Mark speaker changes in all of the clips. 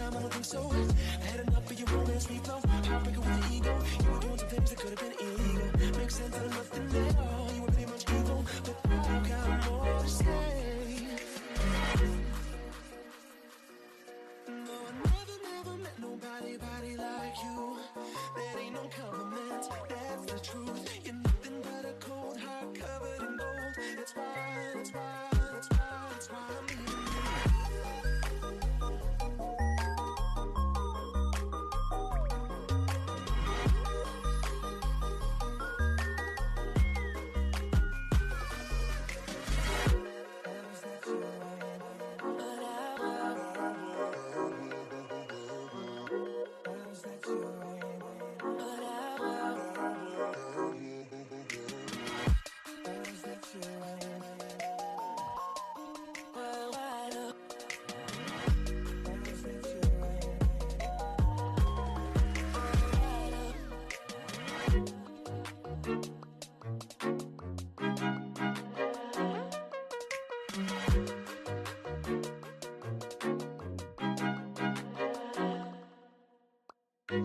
Speaker 1: time I don't think so. I had enough of your romance reflow. Heartbreaker with the ego. You were doing some things that could have been illegal. Makes sense out of nothing at all. You were pretty much evil, but I got more to say. No, I never met nobody like you. That ain't no compliment, that's the truth. You're nothing but a cold heart covered in gold. That's why I'm leaving you.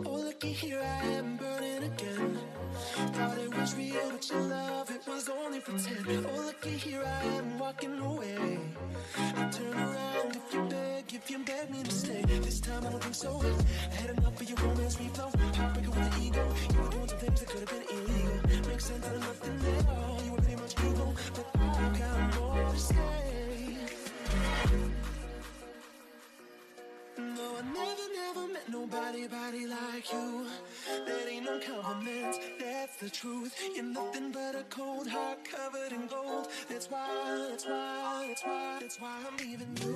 Speaker 1: Oh, looky here, I am burning again. Thought it was real, but your love, it was only pretend. Oh, looky here, I am walking away. I turn around if you beg me to stay. This time I don't think so. I had enough of your romance reflow. Heartbreaker with the ego. You were doing some things that could have been illegal. Makes sense out of nothing at all. You were pretty much evil, but I got more to say. No, I never met nobody like you. That ain't no compliment, that's the truth. You're nothing but a cold heart covered in gold. That's why I'm leaving you.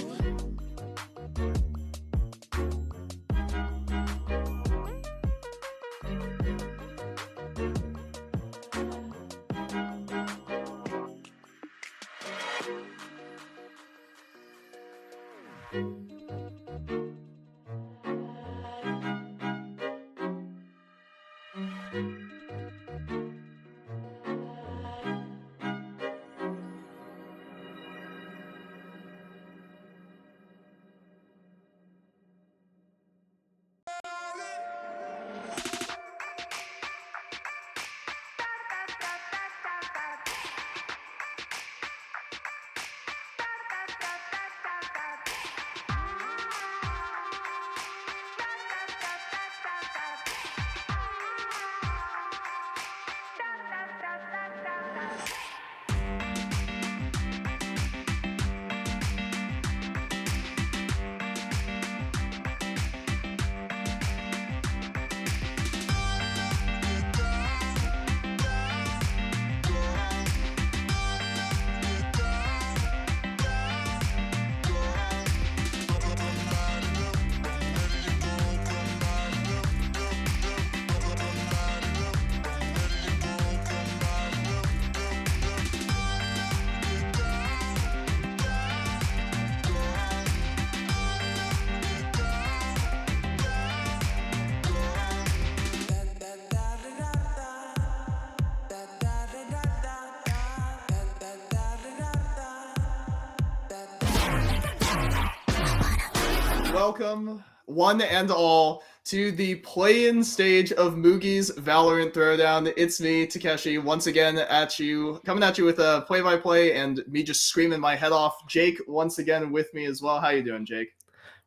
Speaker 2: Welcome, one and all, to the play-in stage of Moogie's VALORANT Throwdown. It's me, Takeshi, once again coming at you with a play-by-play and me just screaming my head off. Jake, once again, with me as well. How you doing, Jake?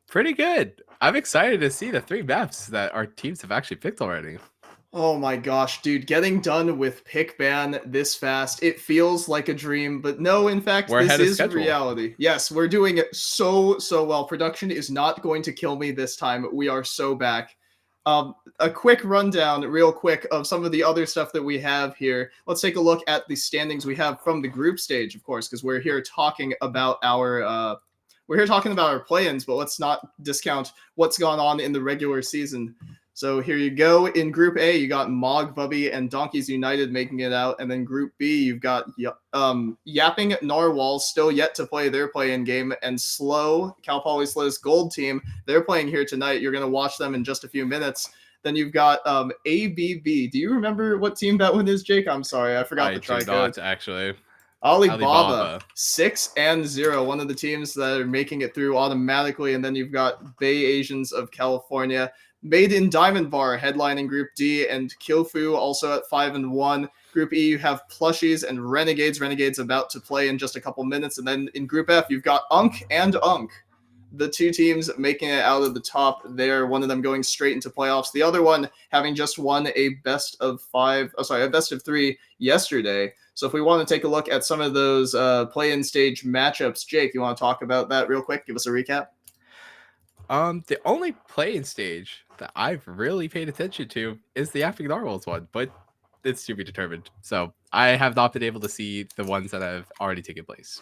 Speaker 3: Pretty good. I'm excited to see the 3 maps that our teams have actually picked already.
Speaker 2: Oh my gosh, dude, getting done with pick ban this fast, it feels like a dream, but no, in fact, this is reality. Yes, we're doing it so well. Production is not going to kill me this time. We are so back. A quick rundown, real quick, of some of the other stuff that we have here. Let's take a look at the standings we have from the group stage, of course, because we're here talking about our play-ins, but let's not discount what's gone on in the regular season. So here you go. In Group A, you got Mog, Bubby, and Donkeys United making it out. And then Group B, you've got Yapping Narwhals still yet to play their play-in game. And SLO, Cal Poly SLO's gold team, they're playing here tonight. You're going to watch them in just a few minutes. Then you've got ABB. Do you remember what team that one is, Jake? I'm sorry, I forgot the tricode.
Speaker 3: I do not, actually.
Speaker 2: Alibaba 6-0, one of the teams that are making it through automatically. And then you've got Bay Asians of California, Made in Diamond Bar headlining Group D, and Kyofu also at 5-1. Group E, you have Plushies and Renegades. Renegades about to play in just a couple minutes. And then in Group F, you've got Unk and Unk, the two teams making it out of the top there. One of them going straight into playoffs. The other one having just won a best of 3 yesterday. So if we want to take a look at some of those play-in stage matchups, Jake, you want to talk about that real quick? Give us a recap.
Speaker 3: The only play-in stage that I've really paid attention to is the Yapping Narwhals one, but it's to be determined. So I have not been able to see the ones that have already taken place.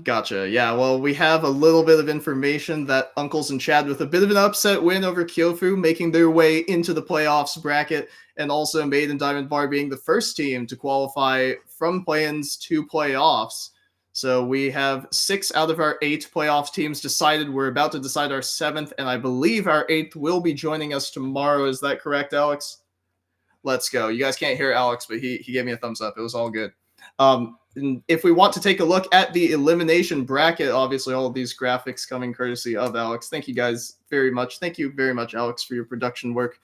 Speaker 2: Gotcha. Yeah, well, we have a little bit of information that Uncles and Chad with a bit of an upset win over Kyofu, making their way into the playoffs bracket, and also Made in Diamond Bar being the first team to qualify from play-ins to playoffs. So we have 6 out of our 8 playoffs teams decided. We're about to decide our 7th, and I believe our 8th will be joining us tomorrow. Is that correct, Alex? Let's go. You guys can't hear Alex, but he gave me a thumbs up. It was all good. If we want to take a look at the elimination bracket, obviously all of these graphics coming courtesy of Alex. Thank you guys very much. Thank you very much, Alex, for your production work.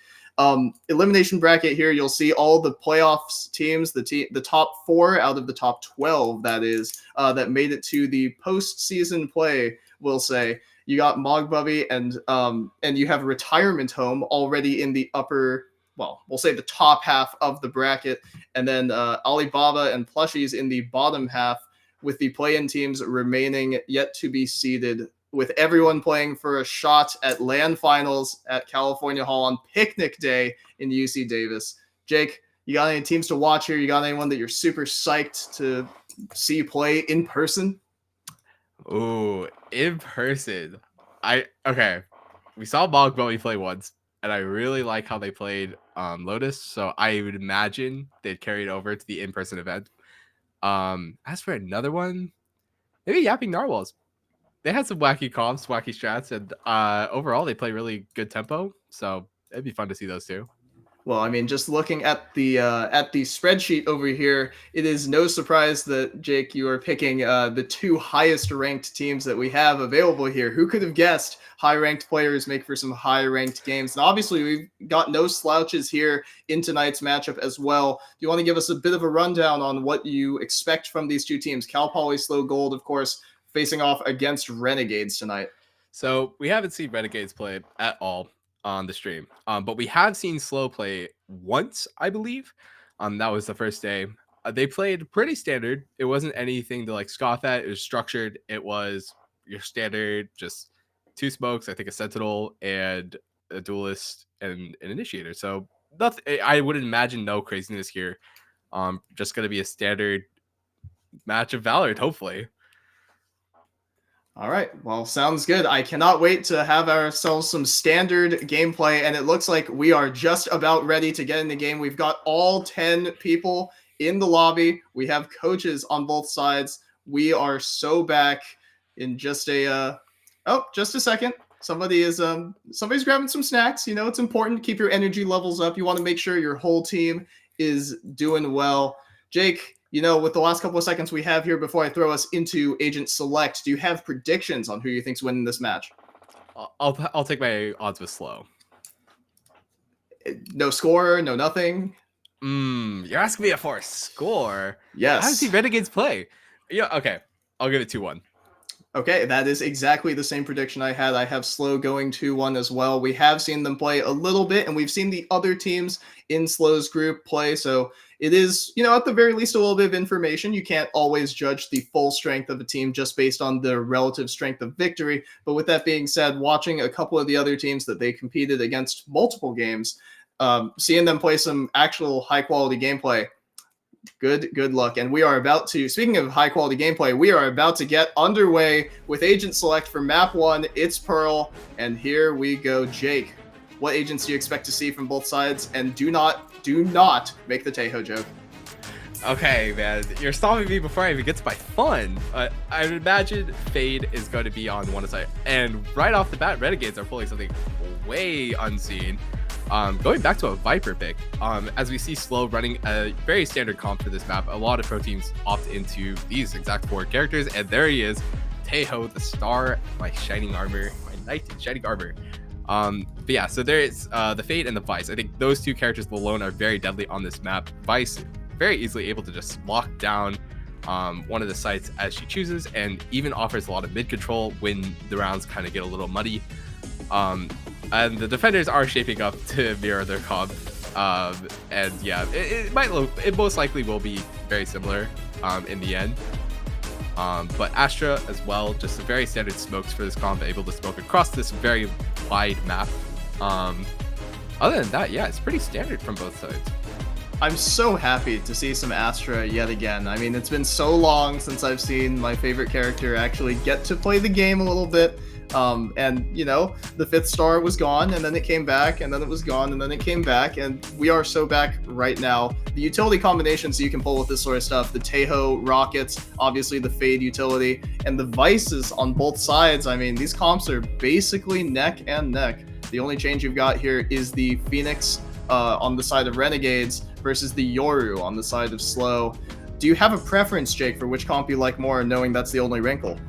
Speaker 2: Elimination bracket here, you'll see all the playoffs teams, the top 4 out of the top 12, that is, that made it to the postseason play, we'll say. You got Mogbubby and you have Retirement Home already in the upper, well, we'll say the top half of the bracket, and then Alibaba and Plushies in the bottom half, with the play-in teams remaining yet to be seeded, with everyone playing for a shot at LAN finals at California Hall on picnic day in UC Davis. Jake, you got any teams to watch here? You got anyone that you're super psyched to see play in person?
Speaker 3: Ooh, in person. Okay. We saw Mogbubby play once, and I really like how they played Lotus, so I would imagine they'd carry it over to the in-person event. As for another one, maybe Yapping Narwhals. They had some wacky comps, wacky strats, and overall they play really good tempo, so it'd be fun to see those two.
Speaker 2: Well, I mean, just looking at the spreadsheet over here, it is no surprise that, Jake, you are picking the 2 highest ranked teams that we have available here. Who could have guessed high-ranked players make for some high-ranked games? And obviously, we've got no slouches here in tonight's matchup as well. Do you want to give us a bit of a rundown on what you expect from these 2 teams? Cal Poly SLO Gold, of course, facing off against Renegades tonight.
Speaker 3: So we haven't seen Renegades play at all on the stream, but we have seen SLO play once, I believe. That was the first day. They played pretty standard. It wasn't anything to like scoff at. It was structured. It was your standard, just 2 smokes, I think a sentinel and a duelist and an initiator. So nothing. I would imagine no craziness here. Just gonna be a standard match of Valorant, hopefully.
Speaker 2: All right, well, sounds good. I cannot wait to have ourselves some standard gameplay, and it looks like we are just about ready to get in the game. We've got all 10 people in the lobby. We have coaches on both sides. We are so back in just just a second. Somebody's grabbing some snacks. You know, it's important to keep your energy levels up. You want to make sure your whole team is doing well. Jake, you know, with the last couple of seconds we have here before I throw us into Agent Select, do you have predictions on who you think's winning this match?
Speaker 3: I'll take my odds with SLO.
Speaker 2: No score, no nothing.
Speaker 3: You're asking me for a score.
Speaker 2: Yes.
Speaker 3: I haven't seen Renegades play. Yeah, okay. I'll give it 2-1.
Speaker 2: Okay, that is exactly the same prediction I had. I have SLO going 2-1 as well. We have seen them play a little bit, and we've seen the other teams in SLO's group play, so it is, you know, at the very least, a little bit of information. You can't always judge the full strength of a team just based on the relative strength of victory. But with that being said, watching a couple of the other teams that they competed against multiple games, seeing them play some actual high-quality gameplay, good luck. And we are about to, speaking of high-quality gameplay, we are about to get underway with Agent Select for Map 1. It's Pearl, and here we go. Jake, what agents do you expect to see from both sides? And do not make the Tejo joke.
Speaker 3: Okay, man, you're stopping me before I even get to my fun. I would imagine Fade is going to be on one side, and right off the bat, Renegades are pulling something way unseen. Going back to a Viper pick, as we see SLO running a very standard comp for this map, a lot of pro teams opt into these exact 4 characters, and there he is, Taeho, the star, my shining armor, my knight in shining armor. But yeah, so there is the Fade and the Vice. I think those 2 characters alone are very deadly on this map. Vice very easily able to just lock down one of the sites as she chooses, and even offers a lot of mid control when the rounds kind of get a little muddy. And the defenders are shaping up to mirror their comp, and yeah, it most likely will be very similar in the end. But Astra as well, just a very standard smokes for this comp, able to smoke across this very wide map. Other than that, yeah, it's pretty standard from both sides.
Speaker 2: I'm so happy to see some Astra yet again. I mean, it's been so long since I've seen my favorite character actually get to play the game a little bit. And, you know, the 5th star was gone, and then it came back, and then it was gone, and then it came back, and we are so back right now. The utility combinations you can pull with this sort of stuff, the Taeho rockets, obviously the Fade utility, and the Vices on both sides. I mean, these comps are basically neck and neck. The only change you've got here is the Phoenix on the side of Renegades versus the Yoru on the side of SLO. Do you have a preference, Jake, for which comp you like more, knowing that's the only wrinkle?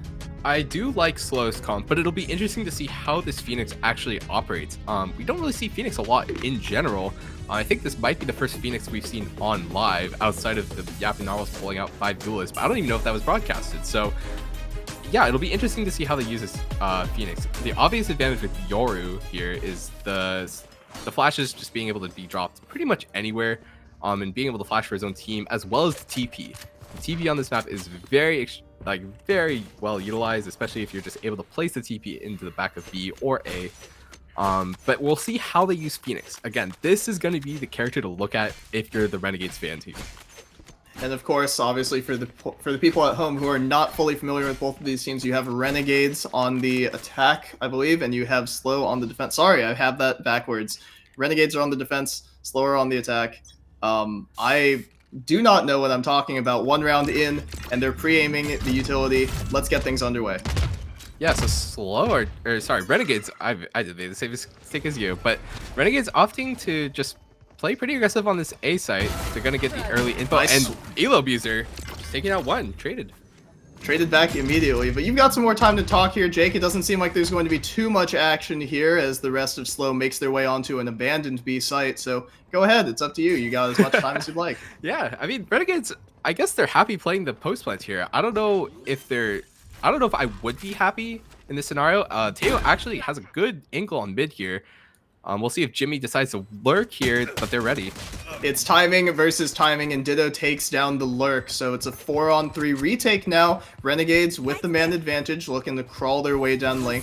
Speaker 3: I do like SLO's comp, but it'll be interesting to see how this Phoenix actually operates. We don't really see Phoenix a lot in general. I think this might be the first Phoenix we've seen on live outside of the Yapinaros pulling out 5 duelists, but I don't even know if that was broadcasted. So yeah, it'll be interesting to see how they use this Phoenix. The obvious advantage with Yoru here is the flashes just being able to be dropped pretty much anywhere, and being able to flash for his own team, as well as the TP. The TP on this map is very well utilized, especially if you're just able to place the TP into the back of B or A. But we'll see how they use Phoenix. Again, this is going to be the character to look at if you're the Renegades fan team.
Speaker 2: And of course, obviously, for the people at home who are not fully familiar with both of these teams, you have Renegades on the attack, I believe, and you have SLO on the defense. Sorry, I have that backwards. Renegades are on the defense, SLO are on the attack. I do not know what I'm talking about. 1 round in, and they're pre-aiming the utility. Let's get things underway.
Speaker 3: Yeah, so SLO or sorry, Renegades, I did the same mistake as you, but Renegades opting to just play pretty aggressive on this A site. They're going to get the early info, nice. And Elo Abuser just taking out 1, traded back immediately. But you've got some more time to talk here, Jake. It doesn't seem like there's going to be too much action here as the rest of SLO makes their way onto an abandoned B site. So go ahead, it's up to you. You got as much time as you'd like. Yeah, I mean, Renegades, I guess they're happy playing the post plant here. I don't know if I would be happy in this scenario. Taeho actually has a good angle on mid here. We'll see if Jimmy decides to lurk here, but they're ready.
Speaker 2: It's timing versus timing, and Ditto takes down the lurk. So it's a 4-on-3 retake now. Renegades with the man advantage, looking to crawl their way down lane.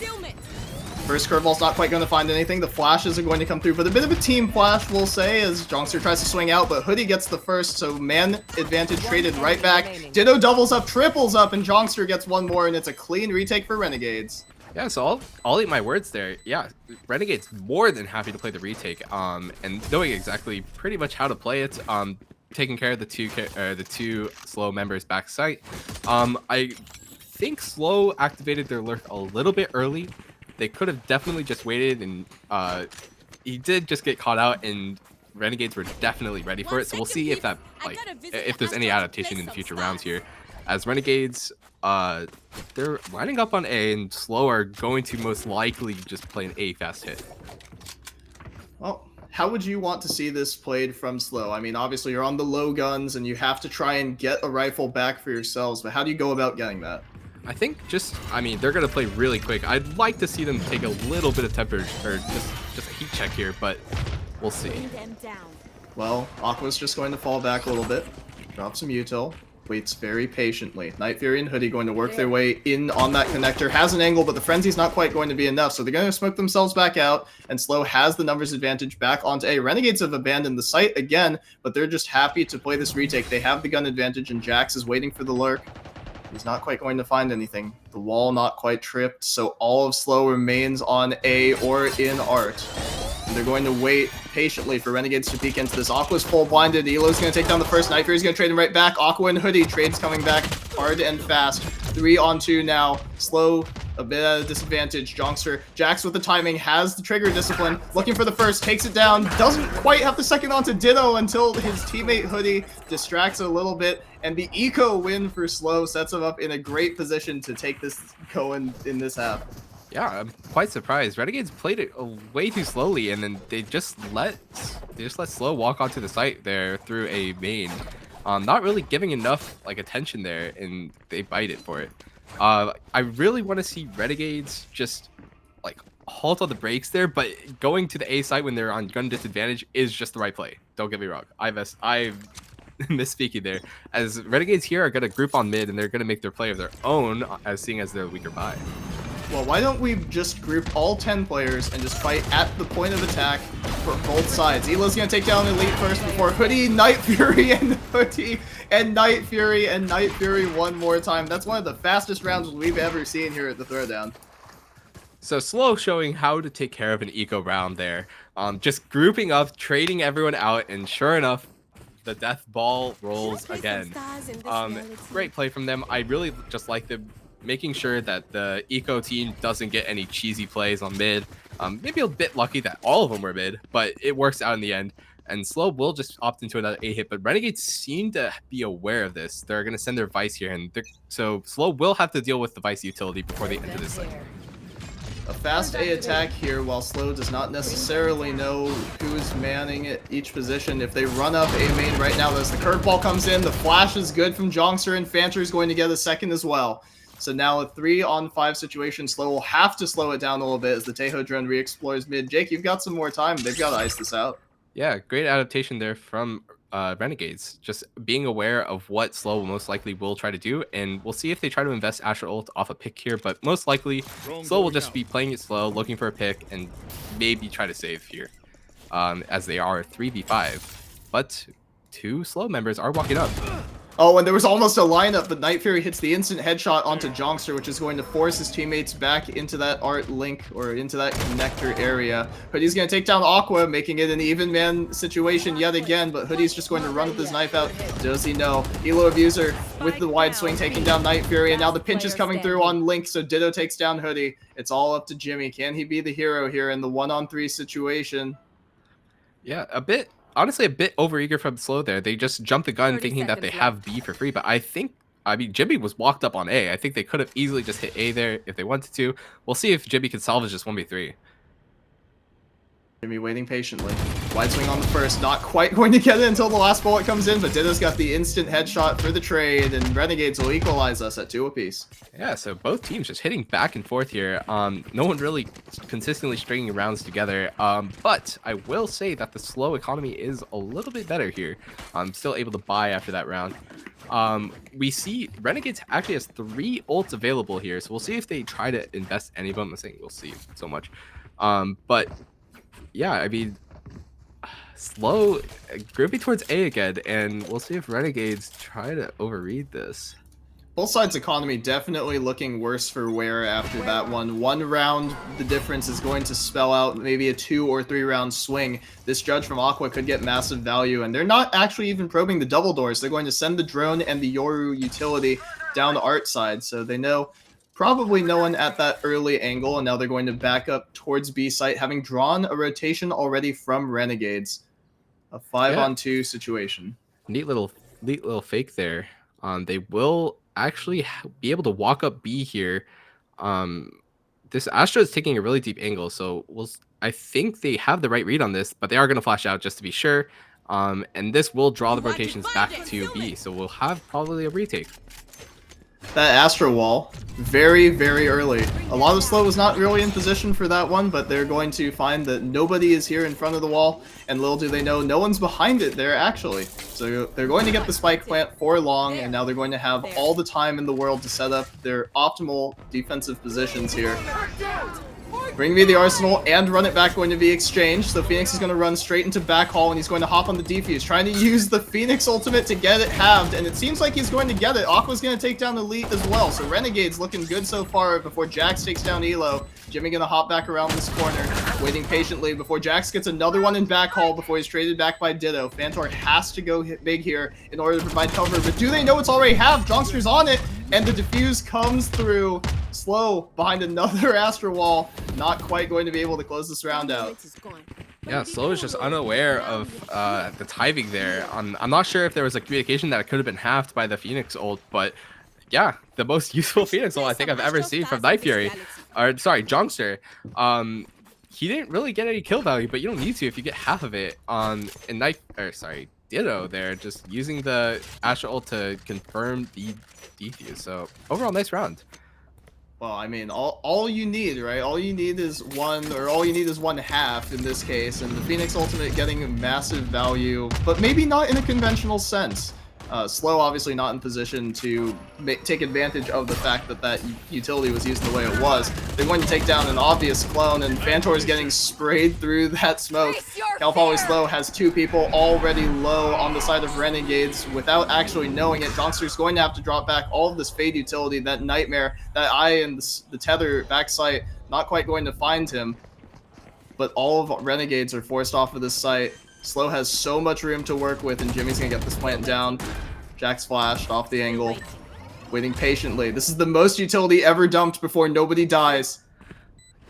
Speaker 2: First curveball's not quite going to find anything. The flashes are going to come through, but a bit of a team flash, we'll say, as Jongster tries to swing out, but Hoodie gets the first, so man advantage traded right back. Ditto doubles up, triples up, and Jongster gets 1 more, and it's a clean retake for Renegades.
Speaker 3: Yeah, so I'll eat my words there. Yeah, Renegade's more than happy to play the retake, and knowing exactly pretty much how to play it, taking care of the two SLO members back site. I think SLO activated their lurk a little bit early. They could have definitely just waited, and he did just get caught out, and Renegades were definitely ready for it. So we'll see if if there's any adaptation in the future rounds here, as Renegades. They're lining up on A, and SLO are going to most likely just play an A fast hit.
Speaker 2: Well, how would you want to see this played from SLO? I mean, obviously you're on the low guns, and you have to try and get a rifle back for yourselves, but how do you go about getting that?
Speaker 3: I think they're going to play really quick. I'd like to see them take a little bit of temperature, or just a heat check here, but we'll see.
Speaker 2: Well, Aqua's just going to fall back a little bit, drop some util. Waits very patiently. Night Fury and Hoodie going to work their way in on that connector. Has an angle, but the Frenzy's not quite going to be enough, so they're going to smoke themselves back out, and SLO has the numbers advantage back onto A. Renegades have abandoned the site again, but they're just happy to play this retake. They have the gun advantage, and Jax is waiting for the lurk. He's not quite going to find anything. The wall not quite tripped, so all of SLO remains on A or in Art. And they're going to wait patiently for Renegades to peek into this. Aqua's full blinded. Elo's going to take down the first. Night Fury's going to trade him right back. Aqua and Hoodie. Trades coming back hard and fast. 3-on-2 now. SLO a bit at a disadvantage. Jonkster, Jax with the timing, has the trigger discipline, looking for the first, takes it down, doesn't quite have the second onto Ditto until his teammate Hoodie distracts a little bit, and the eco win for SLO sets him up in a great position to take this going in this half.
Speaker 3: Yeah, I'm quite surprised. Renegades played it way too slowly, and then they just let SLO walk onto the site there through a main, not really giving enough like attention there, and they bite it for it. I really want to see Renegades just like halt on the brakes there, but going to the A site when they're on gun disadvantage is just the right play. Don't get me wrong. I'm misspeaking there, as Renegades here are going to group on mid, and they're going to make their play of their own, as seeing as they're weaker buy.
Speaker 2: Well, why don't we just group all 10 players and just fight at the point of attack for both sides? Elo's going to take down Elite first before Hoodie, Night Fury, and Hoodie, and Night Fury, and Night Fury one more time. That's one of the fastest rounds we've ever seen here at the Throwdown.
Speaker 3: So SLO showing how to take care of an eco round there. Just grouping up, trading everyone out, and sure enough, the death ball rolls again. Great play from them. I really just like the making sure that the eco team doesn't get any cheesy plays on mid. Maybe a bit lucky that all of them were mid, but it works out in the end. And SLO will just opt into another A hit, but Renegades seem to be aware of this. They're going to send their Vice here, and so SLO will have to deal with the Vice utility before they enter this site.
Speaker 2: A fast A attack here, while SLO does not necessarily know who's manning at each position. If they run up A main right now, as the curveball comes in, the flash is good from Jonkster, and Fancher is going to get a second as well. So now a 3-on-5 situation. SLO will have to slow it down a little bit as the Tejo drone re-explores mid. Jake, you've got some more time. They've got to ice this out.
Speaker 3: Yeah, great adaptation there from Renegades. Just being aware of what SLO most likely will try to do, and we'll see if they try to invest Astra ult off a pick here, but most likely SLO will just be playing it slow, looking for a pick, and maybe try to save here, as they are 3v5. But 2 SLO members are walking up.
Speaker 2: Oh, and there was almost a lineup, but Night Fury hits the instant headshot onto Jonkster, which is going to force his teammates back into that art link, or into that connector area. Hoodie's going to take down Aqua, making it an even man situation yet again, but Hoodie's just going to run with his knife out. Does he know? Elo Abuser with the wide swing taking down Night Fury, and now the pinch is coming through on Link, so Ditto takes down Hoodie. It's all up to Jimmy. Can he be the hero here in the 1-on-3 situation?
Speaker 3: Yeah, honestly, a bit overeager from SLO there. They just jumped the gun thinking that they have B for free, but I mean, Jimmy was walked up on A. I think they could have easily just hit A there if they wanted to. We'll see if Jimmy can salvage this 1v3.
Speaker 2: Jimmy waiting patiently. Wide swing on the first, not quite going to get it until the last bullet comes in, but Ditto's got the instant headshot for the trade, and Renegades will equalize us at 2 apiece.
Speaker 3: Yeah, so both teams just hitting back and forth here. No one really consistently stringing rounds together, but I will say that the SLO economy is a little bit better here. I'm still able to buy after that round. We see Renegades actually has 3 ults available here, so we'll see if they try to invest any of them. I'm saying we'll see so much. But yeah, I mean, SLO grouping towards A again, and we'll see if Renegades try to overread this.
Speaker 2: Both sides' economy definitely looking worse for wear after that one. 1 round, the difference is going to spell out maybe a 2 or 3 round swing. This judge from Aqua could get massive value, and they're not actually even probing the double doors. They're going to send the drone and the Yoru utility down the art side, so they know probably no one at that early angle, and now they're going to back up towards B site, having drawn a rotation already from Renegades. A 5-on-2 situation.
Speaker 3: Neat little fake there. They will actually be able to walk up B here. This Astra is taking a really deep angle, so I think they have the right read on this, but they are going to flash out just to be sure. And this will draw the rotations back to B, so we'll have probably a retake.
Speaker 2: That Astra wall, very, very early. A lot of SLO was not really in position for that one, but they're going to find that nobody is here in front of the wall, and little do they know, no one's behind it there, actually. So they're going to get the spike plant for long, and now they're going to have all the time in the world to set up their optimal defensive positions here. Bring me the arsenal and run it back going to be exchanged. So Phoenix is going to run straight into back hall, and he's going to hop on the defuse, trying to use the Phoenix ultimate to get it halved, and it seems like he's going to get it. Aqua's going to take down Elite as well, so Renegade's looking good so far before Jax takes down Elo. Jimmy going to hop back around this corner, waiting patiently before Jax gets another one in back hall before he's traded back by Ditto. Fantor has to go hit big here in order to provide cover, but do they know it's already halved? Jonkster's on it, and the defuse comes through. SLO behind another Astro Wall, not quite going to be able to close this round out.
Speaker 3: Yeah, SLO is just unaware of the timing there. I'm not sure if there was a communication that could have been halved by the Phoenix ult, but yeah, the most useful Phoenix ult I think I've ever seen from Night Fury, or sorry, Jongster. He didn't really get any kill value, but you don't need to if you get half of it on Ditto there, just using the Astra ult to confirm the defuse. So overall, nice round.
Speaker 2: Well, I mean, all you need, right? All you need is all you need is one half in this case, and the Phoenix Ultimate getting massive value, but maybe not in a conventional sense. SLO obviously not in position to take advantage of the fact that that utility was used the way it was. They want to take down an obvious clone, and Fantor is getting sprayed through that smoke. Cal Poly SLO has 2 people already low on the side of Renegades without actually knowing it. Jongster's going to have to drop back all of this Fade utility, that Nightmare, that Eye and the Tether backside, not quite going to find him. But all of Renegades are forced off of this site. SLO has so much room to work with, and Jimmy's gonna get this plant down. Jack's flashed off the angle, waiting patiently. This is the most utility ever dumped before nobody dies.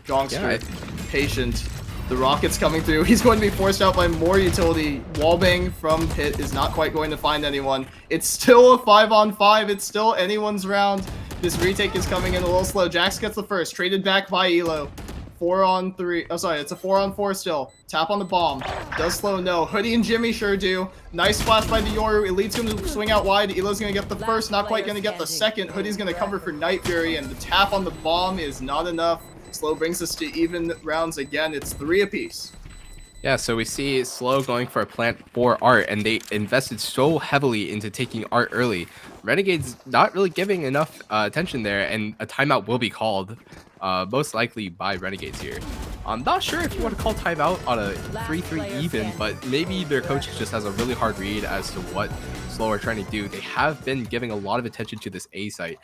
Speaker 2: Jongster, patient. The rocket's coming through. He's going to be forced out by more utility. Wallbang from Pit is not quite going to find anyone. It's still a 5-on-5. It's still anyone's round. This retake is coming in a little slow. Jax gets the first, traded back by Elo. 4-on-3. Oh, sorry, it's a 4-on-4 still. Tap on the bomb. Does SLO? No. Hoodie and Jimmy sure do. Nice flash by the Yoru. Elite's going to swing out wide. Elo's going to get the first, not quite going to get the second. Hoodie's going to cover for Night Fury, and the tap on the bomb is not enough. SLO brings us to even rounds again. It's 3 apiece.
Speaker 3: Yeah, so we see SLO going for a plant for Art, and they invested so heavily into taking Art early. Renegades not really giving enough attention there, and a timeout will be called. Most likely by Renegades here. I'm not sure if you want to call timeout on a 3-3 even, but maybe their coach just has a really hard read as to what SLO are trying to do. They have been giving a lot of attention to this A site.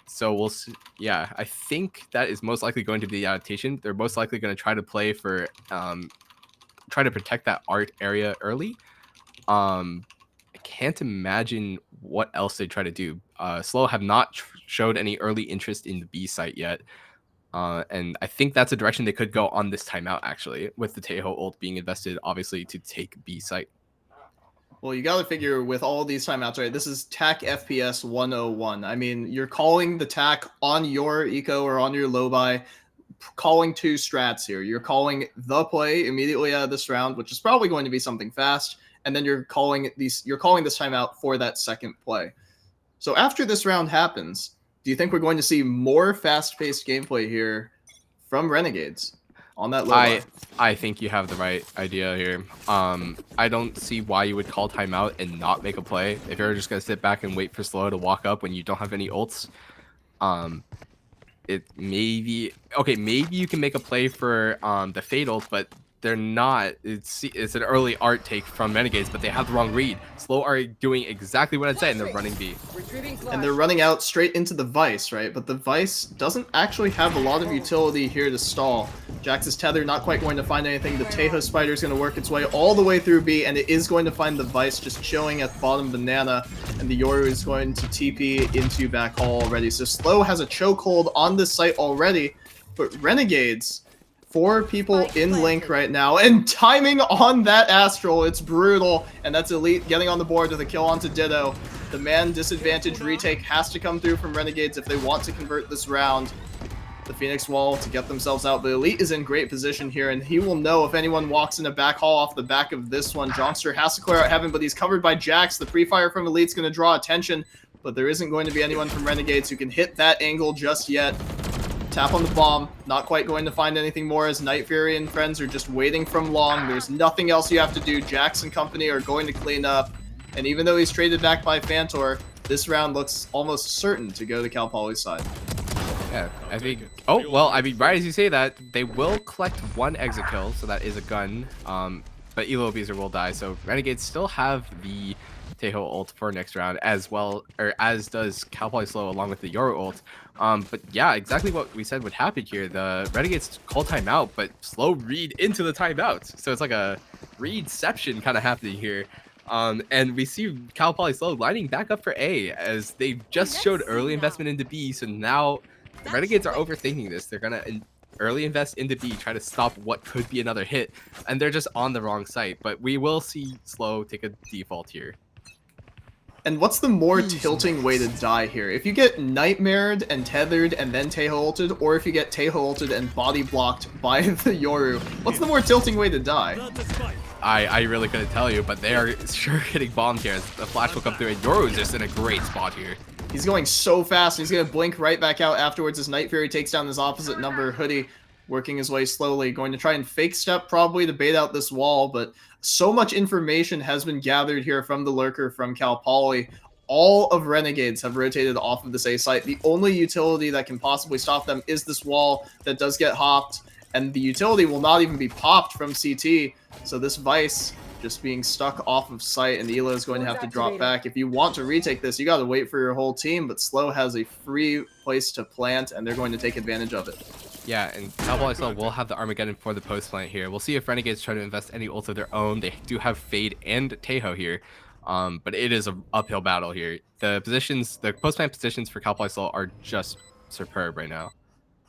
Speaker 3: So we'll see. Yeah, I think that is most likely going to be the adaptation. They're most likely going to try to play for, try to protect that Art area early. I can't imagine what else they try to do. SLO have not showed any early interest in the B site yet. And I think that's a direction they could go on this timeout, actually, with the Taeho ult being invested, obviously, to take B site.
Speaker 2: Well, you got to figure with all these timeouts, right? This is TAC FPS 101. I mean, you're calling the TAC on your eco or on your low buy, calling 2 strats here. You're calling the play immediately out of this round, which is probably going to be something fast, and then you're calling this timeout for that second play. So after this round happens, do you think we're going to see more fast-paced gameplay here from Renegades on that low bar?
Speaker 3: I think you have the right idea here. I don't see why you would call timeout and not make a play. If you're just going to sit back and wait for SLO to walk up when you don't have any ults, maybe you can make a play for the Fade ult, but they're not. It's an early Art take from Renegades, but they have the wrong read. SLO are doing exactly what I said, and they're running B.
Speaker 2: And they're running out straight into the Vice, right? But the Vice doesn't actually have a lot of utility here to stall. Jax's Tether not quite going to find anything. The Taeho Spider is going to work its way all the way through B, and it is going to find the Vice just chilling at the bottom banana, and the Yoru is going to TP into back hall already. So SLO has a chokehold on this site already, but Renegades, 4 people in link right now, and timing on that Astral, it's brutal, and that's Elite getting on the board with a kill onto Ditto. The man disadvantage retake has to come through from Renegades if they want to convert this round. The Phoenix Wall to get themselves out, but Elite is in great position here, and he will know if anyone walks in a back hall off the back of this one. Jongster has to clear out Heaven, but he's covered by Jax. The pre-fire from Elite's going to draw attention, but there isn't going to be anyone from Renegades who can hit that angle just yet. Tap on the bomb, not quite going to find anything more as Night Fury and friends are just waiting from long. There's nothing else you have to do. Jax and company are going to clean up, and even though he's traded back by Fantor, this round looks almost certain to go to Cal Poly's side.
Speaker 3: Yeah, I think. Oh well, I mean, right as you say that, they will collect 1 exit kill, so that is a gun. But Elo Abuser will die, so Renegades still have the Taeho ult for next round as well, or as does Cal Poly SLO along with the Yoru ult. But yeah, exactly what we said would happen here. The Renegades call timeout, but SLO read into the timeout, so it's like a readception kind of happening here. And we see Cal Poly SLO lining back up for A as they've just showed early investment into B, so now The Renegades are overthinking this. They're gonna early invest into B, try to stop what could be another hit, and they're just on the wrong site. But we will see SLO take a default here.
Speaker 2: And what's the more tilting way to die here? If you get nightmared and tethered and then Taeho ulted, or if you get Taeho ulted and body blocked by the Yoru, what's the more tilting way to die?
Speaker 3: I really couldn't tell you, but they are sure getting bombed here. The flash will come through, and Yoru is just in a great spot here.
Speaker 2: He's going so fast, he's going to blink right back out afterwards as Night Fury takes down his opposite number, Hoodie, working his way slowly, going to try and fake step probably to bait out this wall, but so much information has been gathered here from the Lurker from Cal Poly. All of Renegades have rotated off of this A site. The only utility that can possibly stop them is this wall that does get hopped, and the utility will not even be popped from CT, so this Vice just being stuck off of site, and Elo is going to have to drop back. If you want to retake this, you got to wait for your whole team, but SLO has a free place to plant, and they're going to take advantage of it.
Speaker 3: Yeah, and Cowboy SLO will have the Armageddon for the post plant here. We'll see if Renegades try to invest any ults of their own. They do have Fade and Taeho here, but it is an uphill battle here. The post plant positions for Cowboy SLO are just superb right now.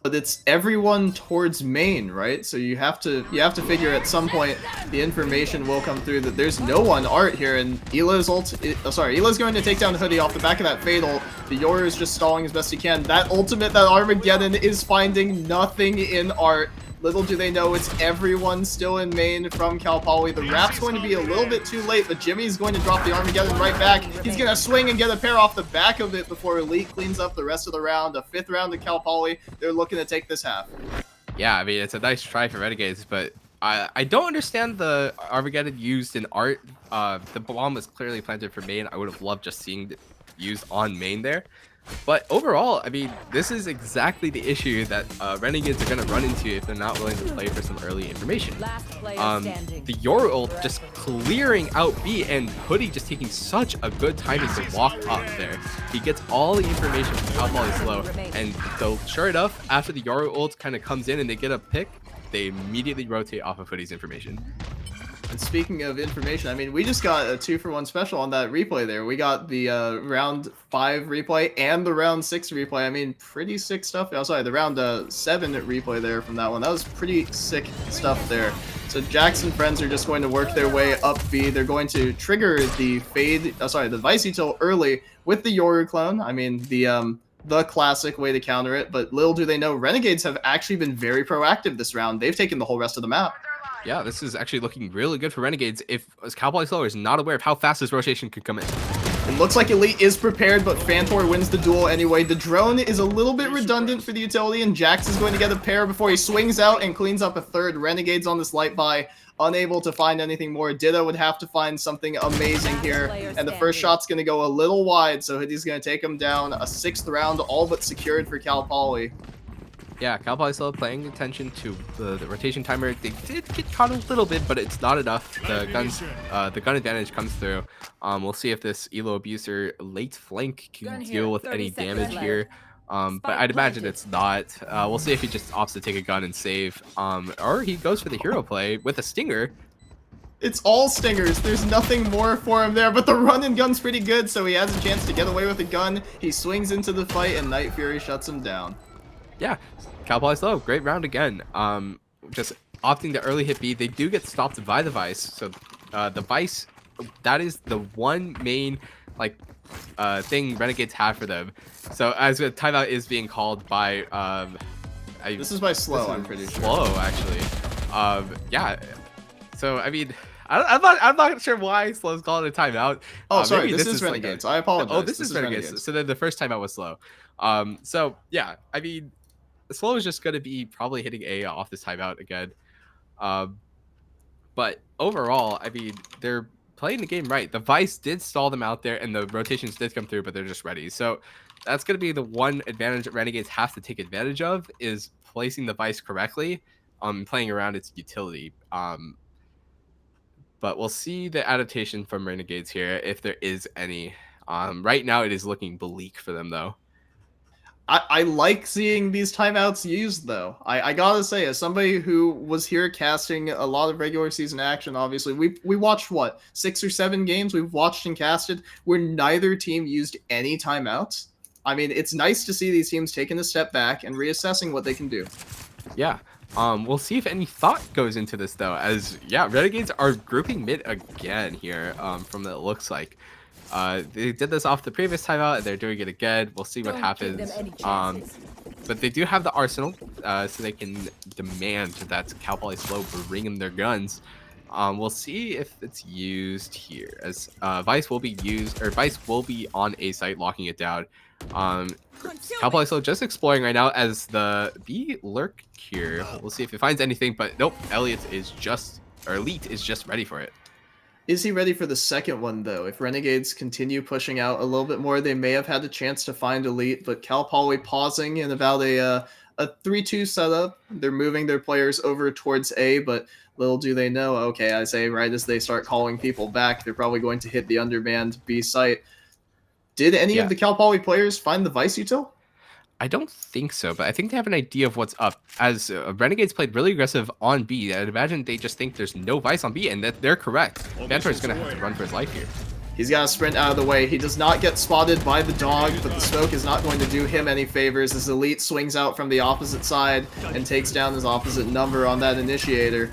Speaker 2: But it's everyone towards main, right? So you have to figure at some point the information will come through that there's no one art here, and Elo's Elo's going to take down Hoodie off the back of that Fade ult. The Yoru is just stalling as best he can. That ultimate, that Armageddon, is finding nothing in art. Little do they know it's everyone still in main from Cal Poly. The wrap's going to be a little bit too late, but Jimmy's going to drop the Armageddon right back. He's going to swing and get a pair off the back of it before Elite cleans up the rest of the round. A 5th round to Cal Poly. They're looking to take this half.
Speaker 3: Yeah, I mean, it's a nice try for Renegades, but I don't understand the Armageddon used in art. The bomb was clearly planted for main. I would have loved just seeing it used on main there. But overall, I mean, this is exactly the issue that Renegades are going to run into if they're not willing to play for some early information. The Yoru ult just clearing out B, and Hoodie just taking such a good timing to walk up there. He gets all the information from Cal Poly SLO, and so sure enough, after the Yoru ult kind of comes in and they get a pick, they immediately rotate off of Hoodie's information.
Speaker 2: And speaking of information, I mean, we just got a 2-for-1 special on that replay there. We got the round 5 replay and the round 6 replay. I mean, pretty sick stuff. Oh, sorry, the round 7 replay there from that one. That was pretty sick stuff there. So Jax and friends are just going to work their way up B. They're going to trigger the Fade, the Vice util early with the Yoru clone. I mean, the classic way to counter it. But little do they know, Renegades have actually been very proactive this round. They've taken the whole rest of the map.
Speaker 3: Yeah, this is actually looking really good for Renegades if Cowboy SLO is not aware of how fast this rotation could come in.
Speaker 2: It looks like Elite is prepared, but Fantor wins the duel anyway. The drone is a little bit redundant for the utility, and Jax is going to get a pair before he swings out and cleans up a 3rd. Renegades on this light buy, unable to find anything more. Ditto would have to find something amazing here, and the first shot's going to go a little wide, so Hoodie's going to take him down. A 6th round, all but secured for Cal Poly.
Speaker 3: Yeah, Cal Poly SLO paying attention to the rotation timer. They did get caught a little bit, but it's not enough. The gun advantage comes through. We'll see if this Elo Abuser late flank can deal with any damage here. But I'd imagine it's not. We'll see if he just opts to take a gun and save. Or he goes for the hero play with a stinger.
Speaker 2: It's all stingers. There's nothing more for him there, but the run and gun's pretty good, so he has a chance to get away with a gun. He swings into the fight, and Night Fury shuts him down.
Speaker 3: Yeah, Cal Poly SLO, great round again. Just opting to early hit B. They do get stopped by the Vice. So the Vice, that is the one main thing Renegades have for them. So as a timeout is being called by
Speaker 2: this is by SLO, I'm pretty sure.
Speaker 3: SLO, actually. Yeah. So I mean, I'm not sure why SLO's calling a timeout.
Speaker 2: Oh, sorry, this is Renegades. I apologize.
Speaker 3: Oh, this is Renegades. So then the first timeout was SLO. So yeah, I mean, SLO is just going to be probably hitting A off this timeout again. But overall, I mean, they're playing the game right. The Vice did stall them out there, and the rotations did come through, but they're just ready. So that's going to be the one advantage that Renegades have to take advantage of, is placing the Vice correctly, playing around its utility. But we'll see the adaptation from Renegades here, if there is any. Right now, it is looking bleak for them, though.
Speaker 2: I like seeing these timeouts used, though. I gotta say, as somebody who was here casting a lot of regular season action, obviously, we watched, what, 6 or 7 games we've watched and casted where neither team used any timeouts. I mean, it's nice to see these teams taking a step back and reassessing what they can do.
Speaker 3: Yeah. We'll see if any thought goes into this though, as yeah, Renegades are grouping mid again here. From what it looks like, they did this off the previous timeout, and they're doing it again. We'll see what happens. But they do have the arsenal, so they can demand that Cal Poly SLO bring in their guns. We'll see if it's used here, as Vice will be used, or Vice will be on A site locking it down. Cal Poly SLO just exploring right now as the B lurk here. We'll see if it finds anything, but nope. Elite is just ready for it.
Speaker 2: Is he ready for the second one, though? If Renegades continue pushing out a little bit more, they may have had a chance to find Elite, but Cal Poly pausing in about a 3-2 setup. They're moving their players over towards A, but little do they know, okay, I say right as they start calling people back, they're probably going to hit the undermanned B site. Did any of the Cal Poly players find the Vice util?
Speaker 3: I don't think so, but I think they have an idea of what's up. As Renegades played really aggressive on B, I'd imagine they just think there's no Vice on B, and that they're correct. Phantor is going to have to run for his life here.
Speaker 2: He's got to sprint out of the way. He does not get spotted by the dog, but the smoke is not going to do him any favors as Elite swings out from the opposite side and takes down his opposite number on that initiator.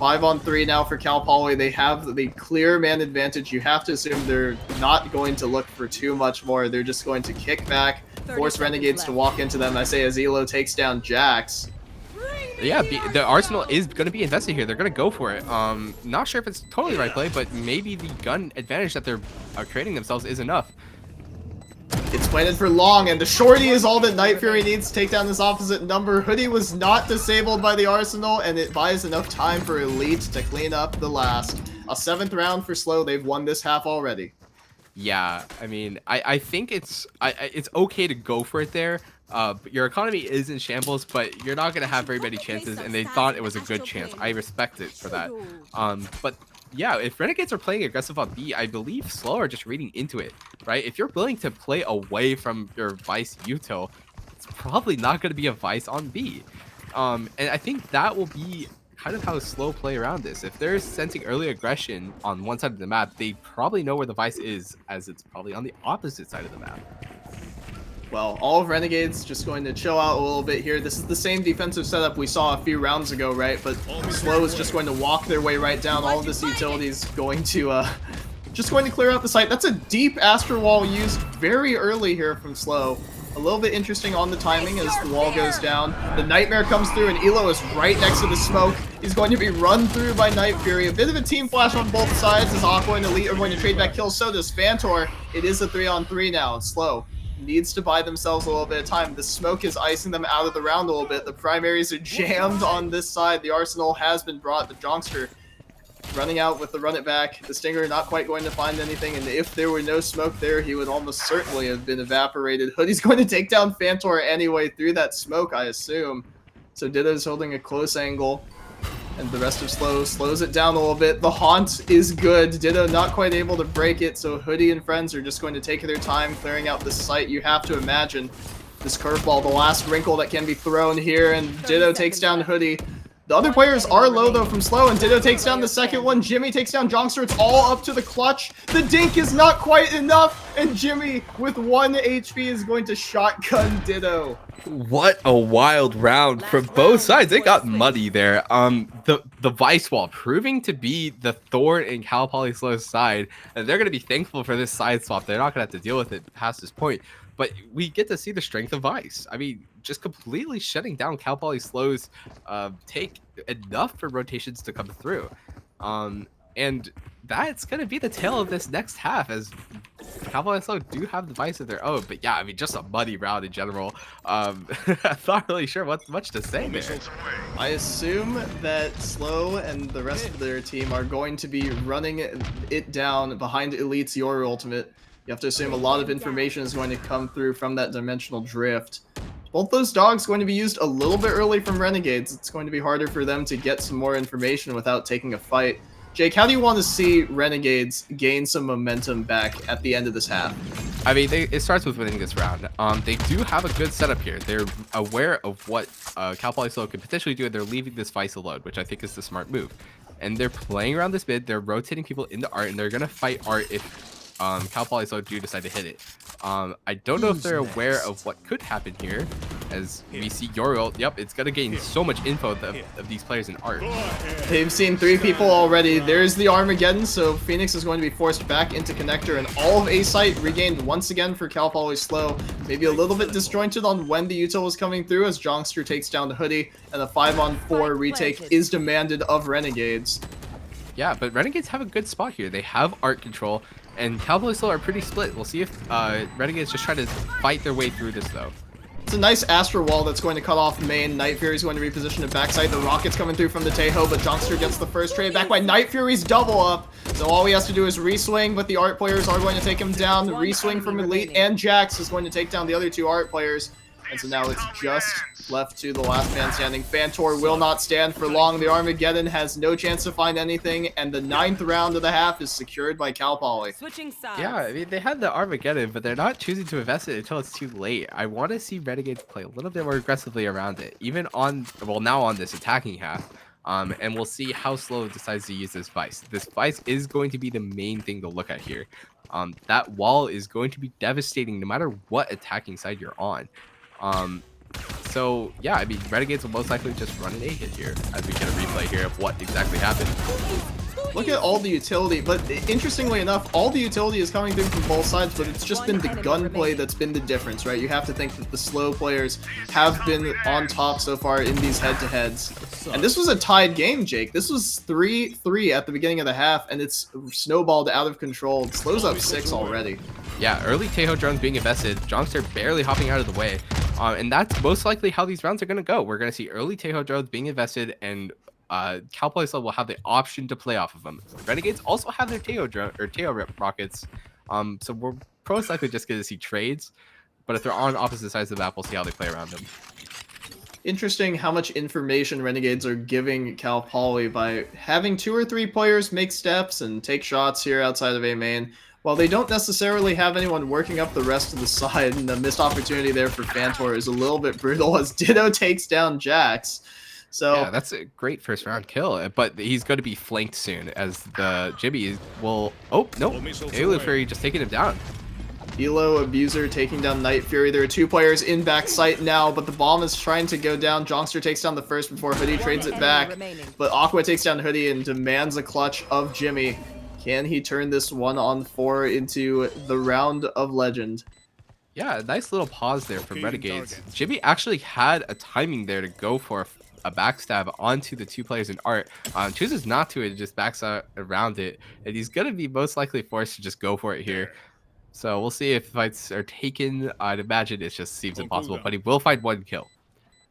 Speaker 2: 5-on-3 now for Cal Poly. They have the clear man advantage. You have to assume they're not going to look for too much more. They're just going to kick back, force Renegades to walk into them. I say as ELO takes down Jax.
Speaker 3: Yeah, the Arsenal is going to be invested here. They're going to go for it. Not sure if it's totally the right play, but maybe the gun advantage that they're creating themselves is enough.
Speaker 2: It's planted for long, and the shorty is all that Night Fury needs to take down this opposite number. Hoodie was not disabled by the Arsenal, and it buys enough time for Elite to clean up the last. A 7th round for SLO. They've won this half already.
Speaker 3: Yeah, I mean, I think it's okay to go for it there. Your economy is in shambles, but you're not going to have very many chances, and they thought it was a good chance. I respect it for that. But yeah, if Renegades are playing aggressive on B, I believe SLO are just reading into it, right? If you're willing to play away from your Vice util, it's probably not going to be a Vice on B. And I think that will be kind of how SLO play around this. If they're sensing early aggression on one side of the map, they probably know where the Vice is, as it's probably on the opposite side of the map.
Speaker 2: Well, all of Renegades just going to chill out a little bit here. This is the same defensive setup we saw a few rounds ago, right? But SLO is just going to walk their way right down. All of this utility is going to just going to clear out the site. That's a deep Astro Wall used very early here from SLO. A little bit interesting on the timing as the wall goes down. The Nightmare comes through, and ELO is right next to the smoke. He's going to be run through by Night Fury. A bit of a team flash on both sides as Aqua and Elite are going to trade back kills. So does Phantor. It is a 3-on-3 now, and SLO needs to buy themselves a little bit of time. The smoke is icing them out of the round a little bit. The primaries are jammed on this side. The Arsenal has been brought. The Jonkster running out with the run it back. The Stinger not quite going to find anything, and if there were no smoke there, he would almost certainly have been evaporated. Hoodie's going to take down Phantor anyway through that smoke, I assume. So Ditto's holding a close angle, and the rest of SLO slows it down a little bit. The haunt is good. Ditto not quite able to break it, so Hoodie and friends are just going to take their time clearing out this site. You have to imagine this curveball, the last wrinkle that can be thrown here, and Ditto takes down Hoodie. The other players are low, though, from SLO, and Ditto takes down the second one. Jimmy takes down Jonkster. It's all up to the clutch. The dink is not quite enough, and Jimmy, with 1 HP, is going to shotgun Ditto.
Speaker 3: What a wild round from both sides. They got muddy there. The Vice Wall proving to be the thorn in Cal Poly SLO's side, and they're going to be thankful for this side swap. They're not going to have to deal with it past this point. But we get to see the strength of Vice. I mean, just completely shutting down Cal Poly SLO's take enough for rotations to come through. And that's going to be the tale of this next half, as Cal Poly SLO do have the Vice of their own. But yeah, I mean, just a muddy round in general. I'm not really sure what's much to say there.
Speaker 2: I assume that SLO and the rest of their team are going to be running it down behind Elite's Your Ultimate. You have to assume a lot of information is going to come through from that dimensional drift. Both those dogs going to be used a little bit early from Renegades. It's going to be harder for them to get some more information without taking a fight. Jake, how do you want to see Renegades gain some momentum back at the end of this half?
Speaker 3: I mean, it starts with winning this round. They do have a good setup here. They're aware of what Cal Poly SLO could potentially do, and they're leaving this Vice alone, which I think is the smart move. And they're playing around this mid. They're rotating people into Art, and they're going to fight Art if Cal Poly SLO do decide to hit it. I don't know if they're aware of what could happen here, as we see Yoriel. Yep, it's gonna gain so much info of these players in art.
Speaker 2: They've seen 3 people already. There's the Armageddon, so Phoenix is going to be forced back into connector, and all of A site regained once again for Cal Poly SLO. Maybe a little bit disjointed on when the util was coming through, as Jongster takes down the Hoodie, and a 5-on-4 retake is demanded of Renegades.
Speaker 3: Yeah, but Renegades have a good spot here. They have art control, and Cal Poly SLO are pretty split. We'll see if Renegades just try to fight their way through this, though.
Speaker 2: It's a nice Astra wall that's going to cut off main. Night Fury's going to reposition it backside. The rocket's coming through from the Taeho, but Jongster gets the first trade back by Night Fury's double up. So all he has to do is reswing, but the art players are going to take him down. The reswing from Elite and Jax is going to take down the other 2 art players. And so now it's just left to the last man standing. Fantor will not stand for long. The Armageddon has no chance to find anything, and the 9th round of the half is secured by Cal Poly.
Speaker 4: Switching sides.
Speaker 3: Yeah, I mean, they had the Armageddon, but they're not choosing to invest it until it's too late. I want to see Renegades play a little bit more aggressively around it, even on, well, now on this attacking half. And we'll see how SLO decides to use this Vice. This Vice is going to be the main thing to look at here. That wall is going to be devastating no matter what attacking side you're on. So yeah, I mean, Renegades will most likely just run an A hit here as we get a replay here of what exactly happened.
Speaker 2: Look at all the utility, but interestingly enough, all the utility is coming through from both sides, but it's just been the gunplay that's been the difference, right? You have to think that the SLO players have been on top so far in these head-to-heads. And this was a tied game, Jake. This was 3-3 at the beginning of the half, and it's snowballed out of control. SLO's up 6 already.
Speaker 3: Yeah, early Taeho drones being invested, Jongster barely hopping out of the way. And that's most likely how these rounds are going to go. We're going to see early Taeho drones being invested, and Cal Poly SLO will have the option to play off of them. Renegades also have their Taeho rockets, so we're most likely just going to see trades. But if they're on opposite sides of the map, we'll see how they play around them.
Speaker 2: Interesting how much information Renegades are giving Cal Poly by having 2 or 3 players make steps and take shots here outside of A main, while they don't necessarily have anyone working up the rest of the side. And the missed opportunity there for Fantor is a little bit brutal as Ditto takes down Jax. So
Speaker 3: yeah, that's a great first round kill, but he's going to be flanked soon as the Jimmy will. Oh no, Elo Fury just taking him down.
Speaker 2: Elo Abuser taking down Night Fury. There are 2 players in back site now, but the bomb is trying to go down. Jongster takes down the first before Hoodie trades it back, but Aqua takes down Hoodie and demands a clutch of Jimmy. Can he turn this 1-on-4 into the round of legend?
Speaker 3: Yeah, nice little pause there from Renegades. Jimmy actually had a timing there to go for a backstab onto the 2 players in art. Chooses not to and just backs out around it, and he's going to be most likely forced to just go for it here. So we'll see if fights are taken. I'd imagine it just seems impossible, but he will find 1 kill.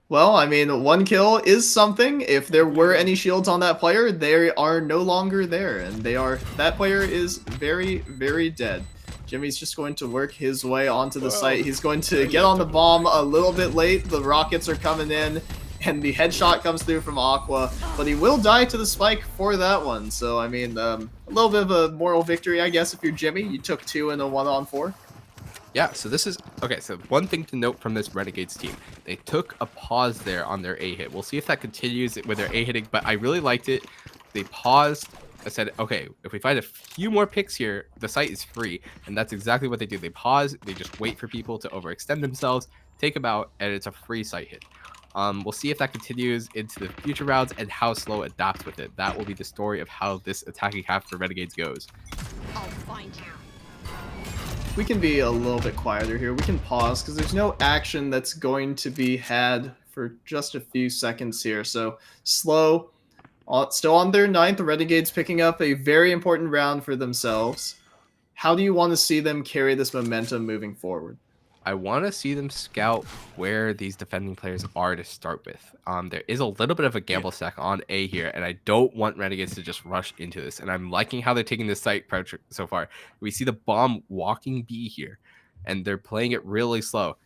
Speaker 2: Well, I mean, 1 kill is something. If there were any shields on that player, they are no longer there, and that player is very, very dead. Jimmy's just going to work his way onto the site. He's going to get on the bomb a little bit late. The rockets are coming in, and the headshot comes through from Aqua, but he will die to the spike for that one. So, I mean, a little bit of a moral victory, I guess, if you're Jimmy. You took 2 in a 1-on-4.
Speaker 3: Yeah, so this is... Okay, so one thing to note from this Renegades team. They took a pause there on their A-hit. We'll see if that continues with their A-hitting, but I really liked it. They paused. I said, okay, if we find a few more picks here, the site is free. And that's exactly what they do. They pause. They just wait for people to overextend themselves, take them out, and it's a free site hit. We'll see if that continues into the future rounds and how SLO adapts with it. That will be the story of how this attacking half for Renegades goes.
Speaker 4: I'll find you.
Speaker 2: We can be a little bit quieter here. We can pause because there's no action that's going to be had for just a few seconds here. So SLO still on their 9th. The Renegades picking up a very important round for themselves. How do you want to see them carry this momentum moving forward?
Speaker 3: I want to see them scout where these defending players are to start with. There is a little bit of a gamble stack on A here, and I don't want Renegades to just rush into this. And I'm liking how they're taking this site so far. We see the bomb walking B here, and they're playing it really slow.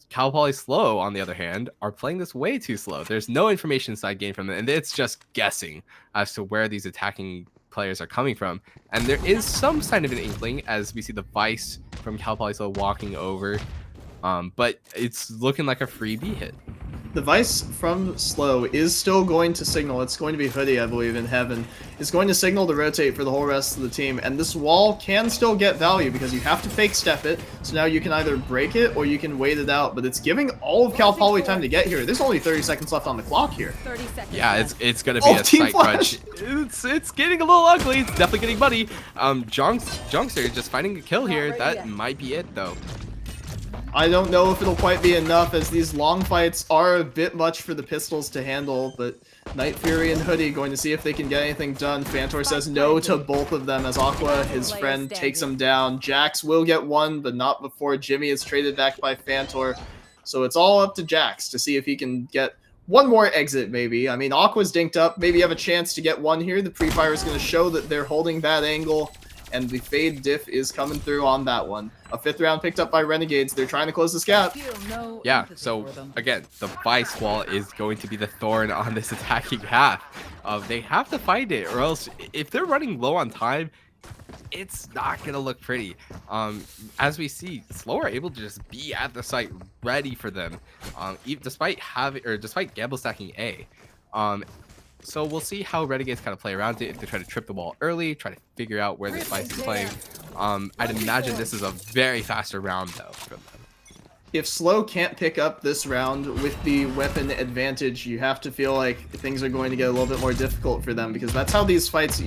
Speaker 3: Cal Poly SLO, on the other hand, are playing this way too slow. There's no information side gain from it, and it's just guessing as to where these attacking players are coming from. And there is some sign of an inkling as we see the Vice from Cal Poly SLO walking over, but it's looking like a free B hit.
Speaker 2: The Vice from SLO is still going to signal. It's going to be Hoodie, I believe, in Heaven. Is going to signal to rotate for the whole rest of the team. And this wall can still get value because you have to fake step it. So now you can either break it or you can wait it out. But it's giving all of Cal Poly time to get here. There's only 30 seconds left on the clock here.
Speaker 3: Yeah, it's going to be a tight crunch. It's getting a little ugly. It's definitely getting muddy. Junkster just finding a kill here. That might be it, though.
Speaker 2: I don't know if it'll quite be enough, as these long fights are a bit much for the pistols to handle, but Night Fury and Hoodie going to see if they can get anything done. Fantor says no to both of them as Aqua, his friend, takes him down. Jax will get one, but not before Jimmy is traded back by Fantor. So it's all up to Jax to see if he can get one more exit, maybe. I mean, Aqua's dinked up. Maybe you have a chance to get one here. The pre-fire is going to show that they're holding that angle, and the fade diff is coming through on that one. A 5th round picked up by Renegades. They're trying to close this gap.
Speaker 3: Yeah, so again, the Vice wall is going to be the thorn on this attacking half. They have to find it, or else if they're running low on time, it's not going to look pretty. As we see, SLO are able to just be at the site ready for them, despite gamble stacking A. So we'll see how Renegades kind of play around it. If they try to trip the wall early, try to figure out where the Vice is playing. I'd imagine this is a very faster round, though, for them.
Speaker 2: If SLO can't pick up this round with the weapon advantage, you have to feel like things are going to get a little bit more difficult for them, because that's how these fights,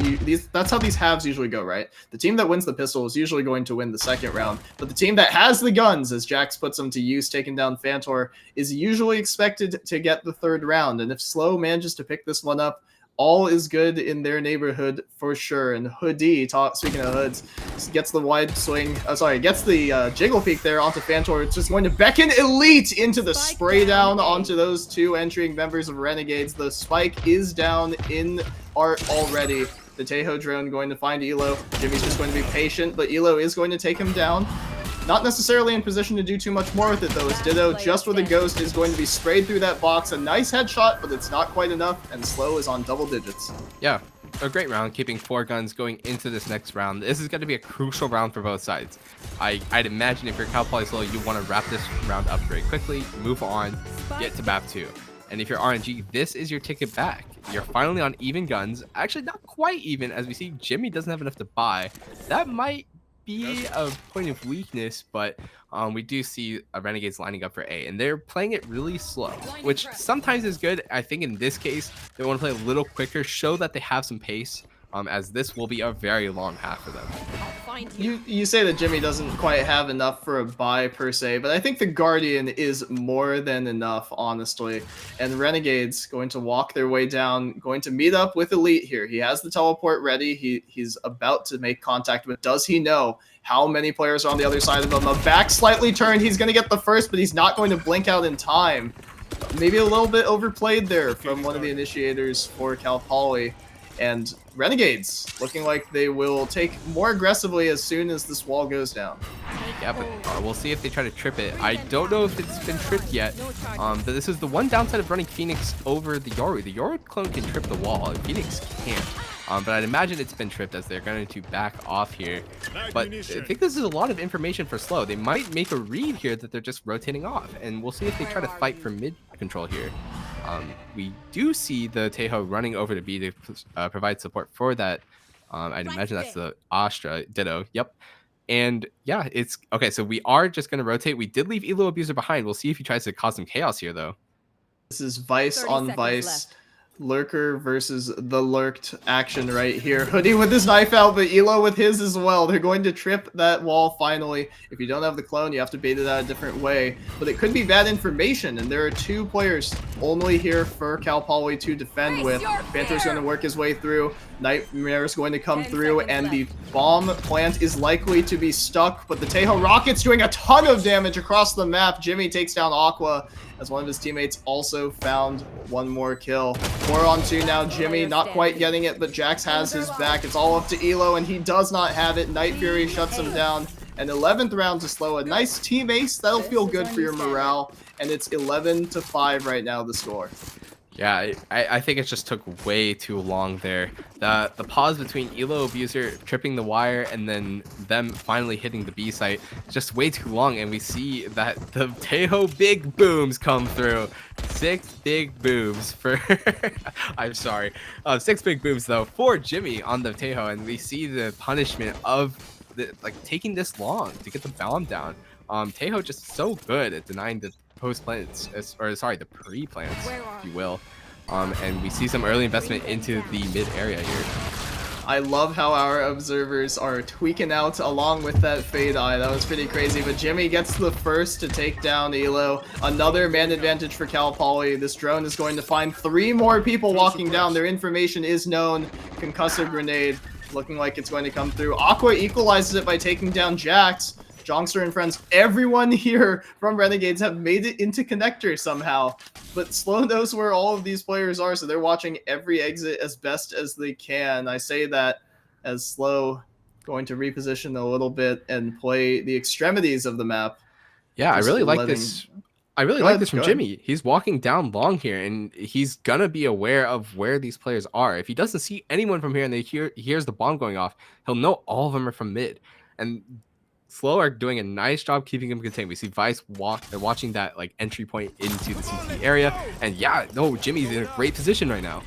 Speaker 2: that's how these halves usually go, right? The team that wins the pistol is usually going to win the second round, but the team that has the guns, as Jax puts them to use, taking down Fantor, is usually expected to get the third round. And if SLO manages to pick this one up, all is good in their neighborhood for sure. And Hoodie, speaking of hoods, gets the wide swing. Gets the jiggle peek there onto Fantor. It's just going to beckon Elite into the spray down onto those two entering members of Renegades. The spike is down in art already. The Tejo drone going to find Elo. Jimmy's just going to be patient, but Elo is going to take him down. Not necessarily in position to do too much more with it, though, as Ditto, just with a ghost, is going to be sprayed through that box. A nice headshot, but it's not quite enough, and SLO is on double digits.
Speaker 3: Yeah, a great round, keeping 4 guns going into this next round. This is going to be a crucial round for both sides. I'd imagine if you're Cal Poly SLO, you want to wrap this round up very quickly, move on, get to map 2. And if you're RNG, this is your ticket back. You're finally on even guns. Actually, not quite even, as we see Jimmy doesn't have enough to buy. That might be a point of weakness, but we do see Renegades lining up for A, and they're playing it really slow, which sometimes is good. I think in this case, they want to play a little quicker, show that they have some pace, as this will be a very long half for them.
Speaker 2: You say that Jimmy doesn't quite have enough for a buy per se, but I think the Guardian is more than enough, honestly. And Renegades going to walk their way down, going to meet up with Elite here. He has the teleport ready. He's about to make contact, but does he know how many players are on the other side of him? A back slightly turned. He's going to get the first, but he's not going to blink out in time. Maybe a little bit overplayed there from one of the initiators for Cal Poly. And Renegades looking like they will take more aggressively as soon as this wall goes down.
Speaker 3: Yeah, but we'll see if they try to trip it. I don't know if it's been tripped yet, but this is the one downside of running Phoenix over the Yoru. The Yoru clone can trip the wall, and Phoenix can't. But I'd imagine it's been tripped, as they're going to back off here. But I think this is a lot of information for SLO. They might make a read here that they're just rotating off, and we'll see if they try to fight for mid control here. We do see the Tejo running over to B to provide support for that. I'd imagine that's the Astra. Ditto. Yep. And yeah, it's okay. So we are just going to rotate. We did leave Elo Abuser behind. We'll see if he tries to cause some chaos here, though.
Speaker 2: This is Vice on Vice. Left. Lurker versus the lurked action right here. Hoodie with his knife out, but Elo with his as well. They're going to trip that wall finally. If you don't have the clone, you have to bait it out a different way. But it could be bad information, and there are 2 players only here for Cal Poly to defend with. Panther's going to work his way through. Nightmare is going to come through, and the bomb plant is likely to be stuck, but the Tejo Rocket's doing a ton of damage across the map. Jimmy takes down Aqua, as one of his teammates also found one more kill. 4 on 2 now. Jimmy not quite getting it, but Jax has his back. It's all up to Elo, and he does not have it. Night Fury shuts him down. An 11th round to SLO. A nice team ace. That'll feel good for your morale. And it's 11-5 right now, the score.
Speaker 3: Yeah, I think it just took way too long there. The pause between Elo Abuser tripping the wire and then them finally hitting the B site is just way too long, and we see that the Tejo big booms come through. 6 big boobs for I'm sorry, 6 big boobs though for Jimmy on the Tejo, and we see the punishment of taking this long to get the bomb down. Tejo just so good at denying the post plants, or sorry, the pre plants, if you will. And we see some early investment into the mid area here.
Speaker 2: I love how our observers are tweaking out along with that fade eye. That was pretty crazy, but Jimmy gets the first to take down Elo. Another man advantage for Cal Poly. This drone is going to find 3 more people walking down. Their information is known. Concussive grenade looking like it's going to come through. Aqua equalizes it by taking down Jax. Jongster and friends, everyone here from Renegades have made it into connector somehow. But SLO knows where all of these players are, so they're watching every exit as best as they can. I say that as SLO going to reposition a little bit and play the extremities of the map.
Speaker 3: Yeah, I really like this. I really like this from Jimmy. He's walking down long here, and he's gonna be aware of where these players are. If he doesn't see anyone from here and he hears the bomb going off, he'll know all of them are from mid. And SLO are doing a nice job keeping him contained. We see Vice watching that like entry point into the CT area, and yeah, no, Jimmy's in a great position right now.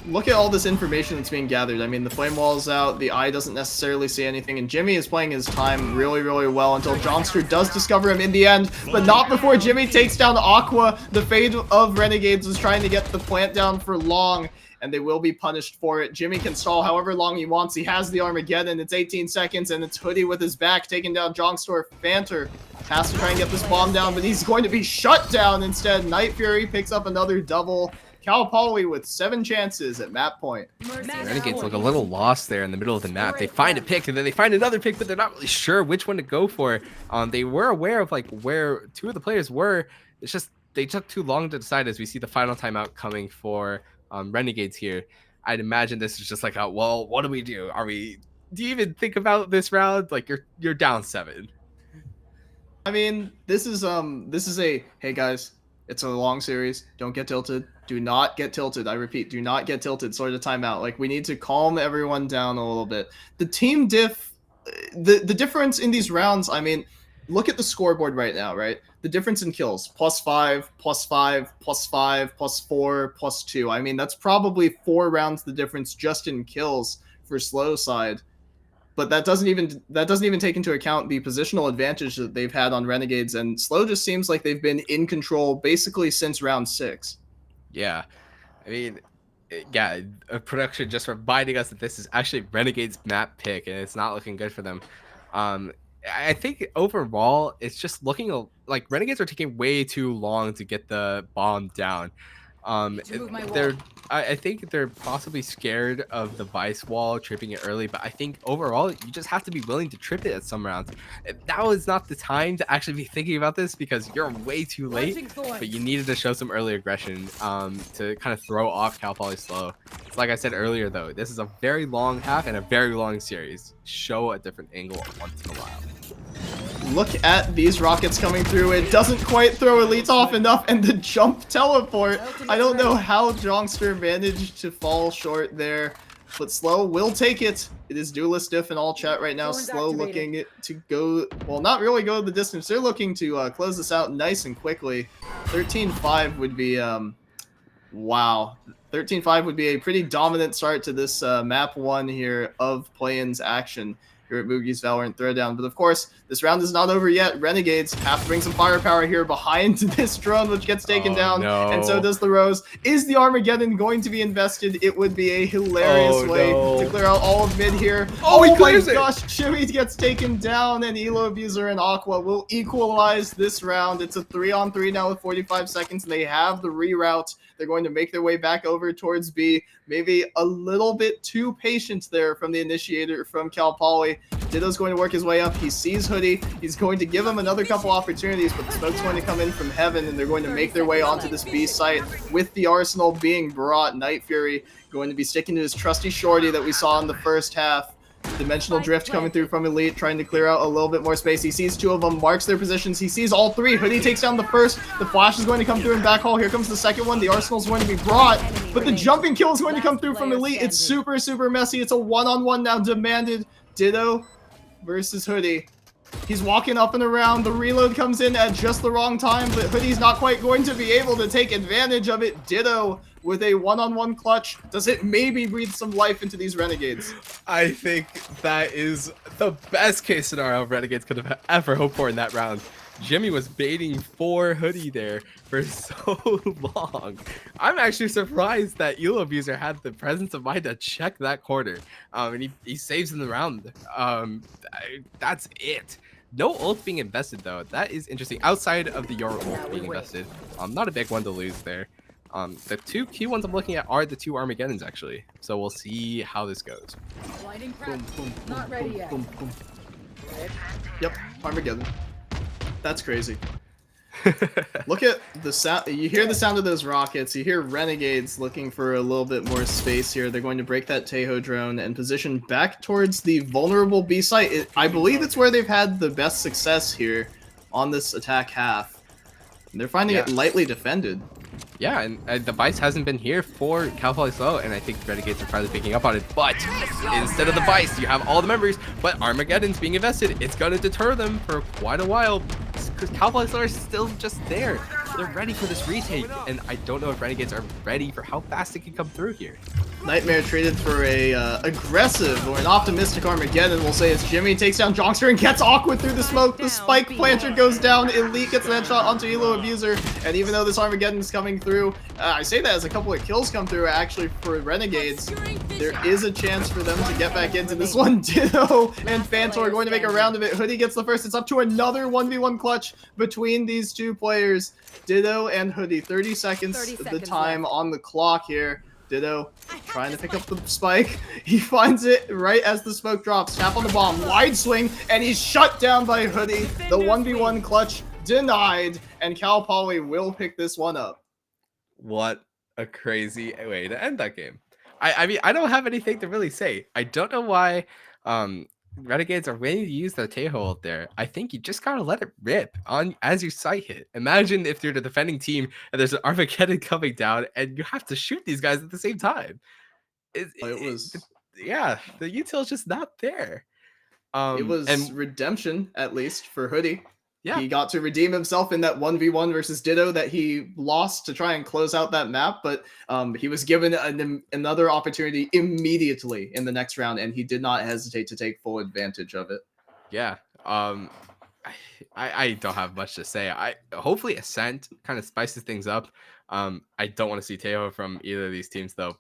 Speaker 2: Look at all this information that's being gathered. I mean, the flame wall is out, the eye doesn't necessarily see anything, and Jimmy is playing his time really, really well until Jongster does discover him in the end, but not before Jimmy takes down Aqua. The fade of Renegades was trying to get the plant down for long, and they will be punished for it. Jimmy can stall however long he wants. He has the Armageddon. It's 18 seconds, and it's Hoodie with his back taking down Jongster. Fanter has to try and get this bomb down, but he's going to be shut down instead. Night Fury picks up another double. Cal Poly with 7 chances at map point.
Speaker 3: Renegades look a little lost there in the middle of the map. They find a pick, and then they find another pick, but they're not really sure which one to go for. They were aware of like where 2 of the players were. It's just they took too long to decide as we see the final timeout coming for Renegades here. I'd imagine this is just like, well, what do we do? Do you even think about this round? Like you're down 7.
Speaker 2: I mean, this is a, hey guys, it's a long series. Don't get tilted. Do not get tilted. I repeat, do not get tilted. Sort of timeout. Like, we need to calm everyone down a little bit. The team diff, the difference in these rounds, I mean, look at the scoreboard right now, right? The difference in kills, +5, +5, +5, +4, +2. I mean, that's probably 4 rounds the difference just in kills for SLO side. But that doesn't even take into account the positional advantage that they've had on Renegades, and SLO just seems like they've been in control basically since round 6.
Speaker 3: Yeah, I mean, yeah, production just reminding us that this is actually Renegades map pick, and it's not looking good for them. I think overall, it's just looking like Renegades are taking way too long to get the bomb down. I think they're possibly scared of the Vice wall tripping it early, but I think overall you just have to be willing to trip it at some rounds. Now is not the time to actually be thinking about this because you're way too late, but you needed to show some early aggression to kind of throw off Cal Poly SLO. It's like I said earlier though, this is a very long half and a very long series. Show a different angle once in a while.
Speaker 2: Look at these rockets coming through. It doesn't quite throw Elites off enough, and the jump teleport. I don't know how Jongster managed to fall short there, but SLO will take it. It is duelist diff in all chat right now. SLO looking to go, well, not really go the distance. They're looking to close this out nice and quickly. 13-5 would be, wow. 13-5 would be a pretty dominant start to this map 1 here of play-ins action here at Moogie's VALORANT Throwdown. But of course, this round is not over yet. Renegades have to bring some firepower here behind this drone, which gets taken down, and so does the Rose. Is the Armageddon going to be invested? It would be a hilarious way to clear out all of mid here. Oh, he clears it! Gosh, Jimmy gets taken down, and Elo Abuser and Aqua will equalize this round. It's a 3-on-3 now with 45 seconds, and they have the reroute. They're going to make their way back over towards B. Maybe a little bit too patient there from the initiator from Cal Poly. Ditto's going to work his way up. He sees Hoodie. He's going to give him another couple opportunities, but the smoke's going to come in from heaven, and they're going to make their way onto this B site with the arsenal being brought. Night Fury going to be sticking to his trusty shorty that we saw in the first half. Dimensional drift coming through from Elite, trying to clear out a little bit more space. He sees 2 of them, marks their positions. He sees all 3. Hoodie takes down the first. The flash is going to come through in backhaul. Here comes the second one. The arsenal is going to be brought, but the jumping kill is going to come through from Elite. It's super, super messy. It's a 1-on-1 now demanded. Ditto versus Hoodie. He's walking up and around. The reload comes in at just the wrong time, but Hoodie's not quite going to be able to take advantage of it. Ditto with a one-on-one clutch. Does it maybe breathe some life into these Renegades?
Speaker 3: I think that is the best case scenario Renegades could have ever hoped for in that round. Jimmy was baiting for Hoodie there for so long. I'm actually surprised that Elo Abuser had the presence of mind to check that corner. And he saves in the round. That's it. No ult being invested though. That is interesting. Outside of the Yoru ult being invested. Not a big one to lose there. The two key ones I'm looking at are the two Armageddons actually. So we'll see how this goes.
Speaker 2: Boom, boom, not ready yet. Boom, boom. Yep, Armageddon. That's crazy. Look at the sound. You hear the sound of those rockets. You hear Renegades looking for a little bit more space here. They're going to break that Tejo drone and position back towards the vulnerable B site. I believe it's where they've had the best success here on this attack half. And they're finding it lightly defended.
Speaker 3: Yeah, and the Vice hasn't been here for Cal SLO, and I think Renegades are probably picking up on it. But instead of the Vice, you have all the memories, but Armageddon's being invested. It's going to deter them for quite a while, because Cal SLO are still just there. They're ready for this retake, and I don't know if Renegades are ready for how fast it can come through here.
Speaker 2: Nightmare traded for a aggressive or an optimistic Armageddon. We'll say as Jimmy takes down Jonkster and gets awkward through the smoke. The spike planter goes down. Elite gets that shot onto Elo Abuser. And even though this Armageddon's coming through, I say that as a couple of kills come through actually for Renegades. There is a chance for them to get back into this one. Ditto and Phantor are going to make a round of it. Hoodie gets the first. It's up to another 1v1 clutch between these two players. Ditto and Hoodie. 30 seconds the time on the clock here. Ditto trying to pick up the spike. He finds it right as the smoke drops. Tap on the bomb. Wide swing. And he's shut down by Hoodie. The 1v1 clutch denied. And Cal Poly will pick this one up.
Speaker 3: What a crazy way to end that game. I mean, I don't have anything to really say. I don't know why Renegades are ready to use the Tejo ult there. I think you just gotta let it rip on as your sight hit. Imagine if you're the defending team and there's an Armageddon coming down and you have to shoot these guys at the same time. Yeah, the util is just not there.
Speaker 2: It was redemption, at least, for Hoodie.
Speaker 3: Yeah.
Speaker 2: He got to redeem himself in that 1v1 versus Ditto that he lost to try and close out that map, but he was given another opportunity immediately in the next round, and he did not hesitate to take full advantage of it.
Speaker 3: Yeah. I don't have much to say. Hopefully Ascent kind of spices things up. I don't want to see Tejo from either of these teams, though.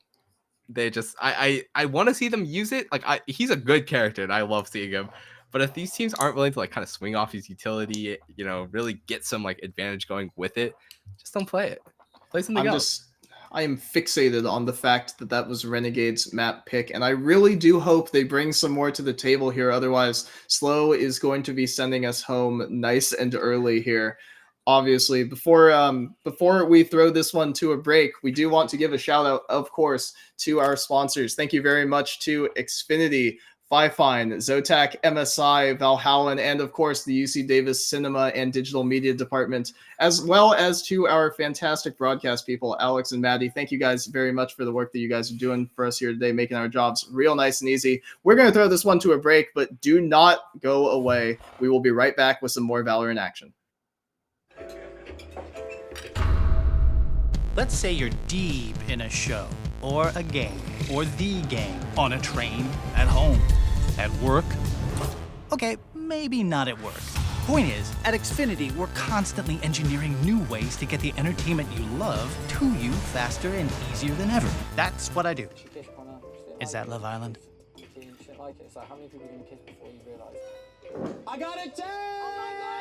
Speaker 3: They just I want to see them use it. Like he's a good character, and I love seeing him. But if these teams aren't willing to like kind of swing off his utility, you know, really get some like advantage going with it, just don't play it. Play something else.
Speaker 2: I am fixated on the fact that that was Renegade's map pick, and I really do hope they bring some more to the table here. Otherwise, SLO is going to be sending us home nice and early here. Obviously, before we throw this one to a break, we do want to give a shout out, of course, to our sponsors. Thank you very much to Xfinity, Fifine, Zotac, MSI, Valhalla, and of course the UC Davis Cinema and Digital Media Department, as well as to our fantastic broadcast people, Alex and Maddie. Thank you guys very much for the work that you guys are doing for us here today, making our jobs real nice and easy. We're going to throw this one to a break, but do not go away. We will be right back with some more Valorant action.
Speaker 4: Let's say you're deep in a show, or a game, or the game, on a train, at home, at work. Okay, maybe not at work. Point is, at Xfinity, we're constantly engineering new ways to get the entertainment you love to you faster and easier than ever. That's what I do. Is that Love Island?
Speaker 5: How many people can you kiss before you realize? I got it, Tim! Oh my God!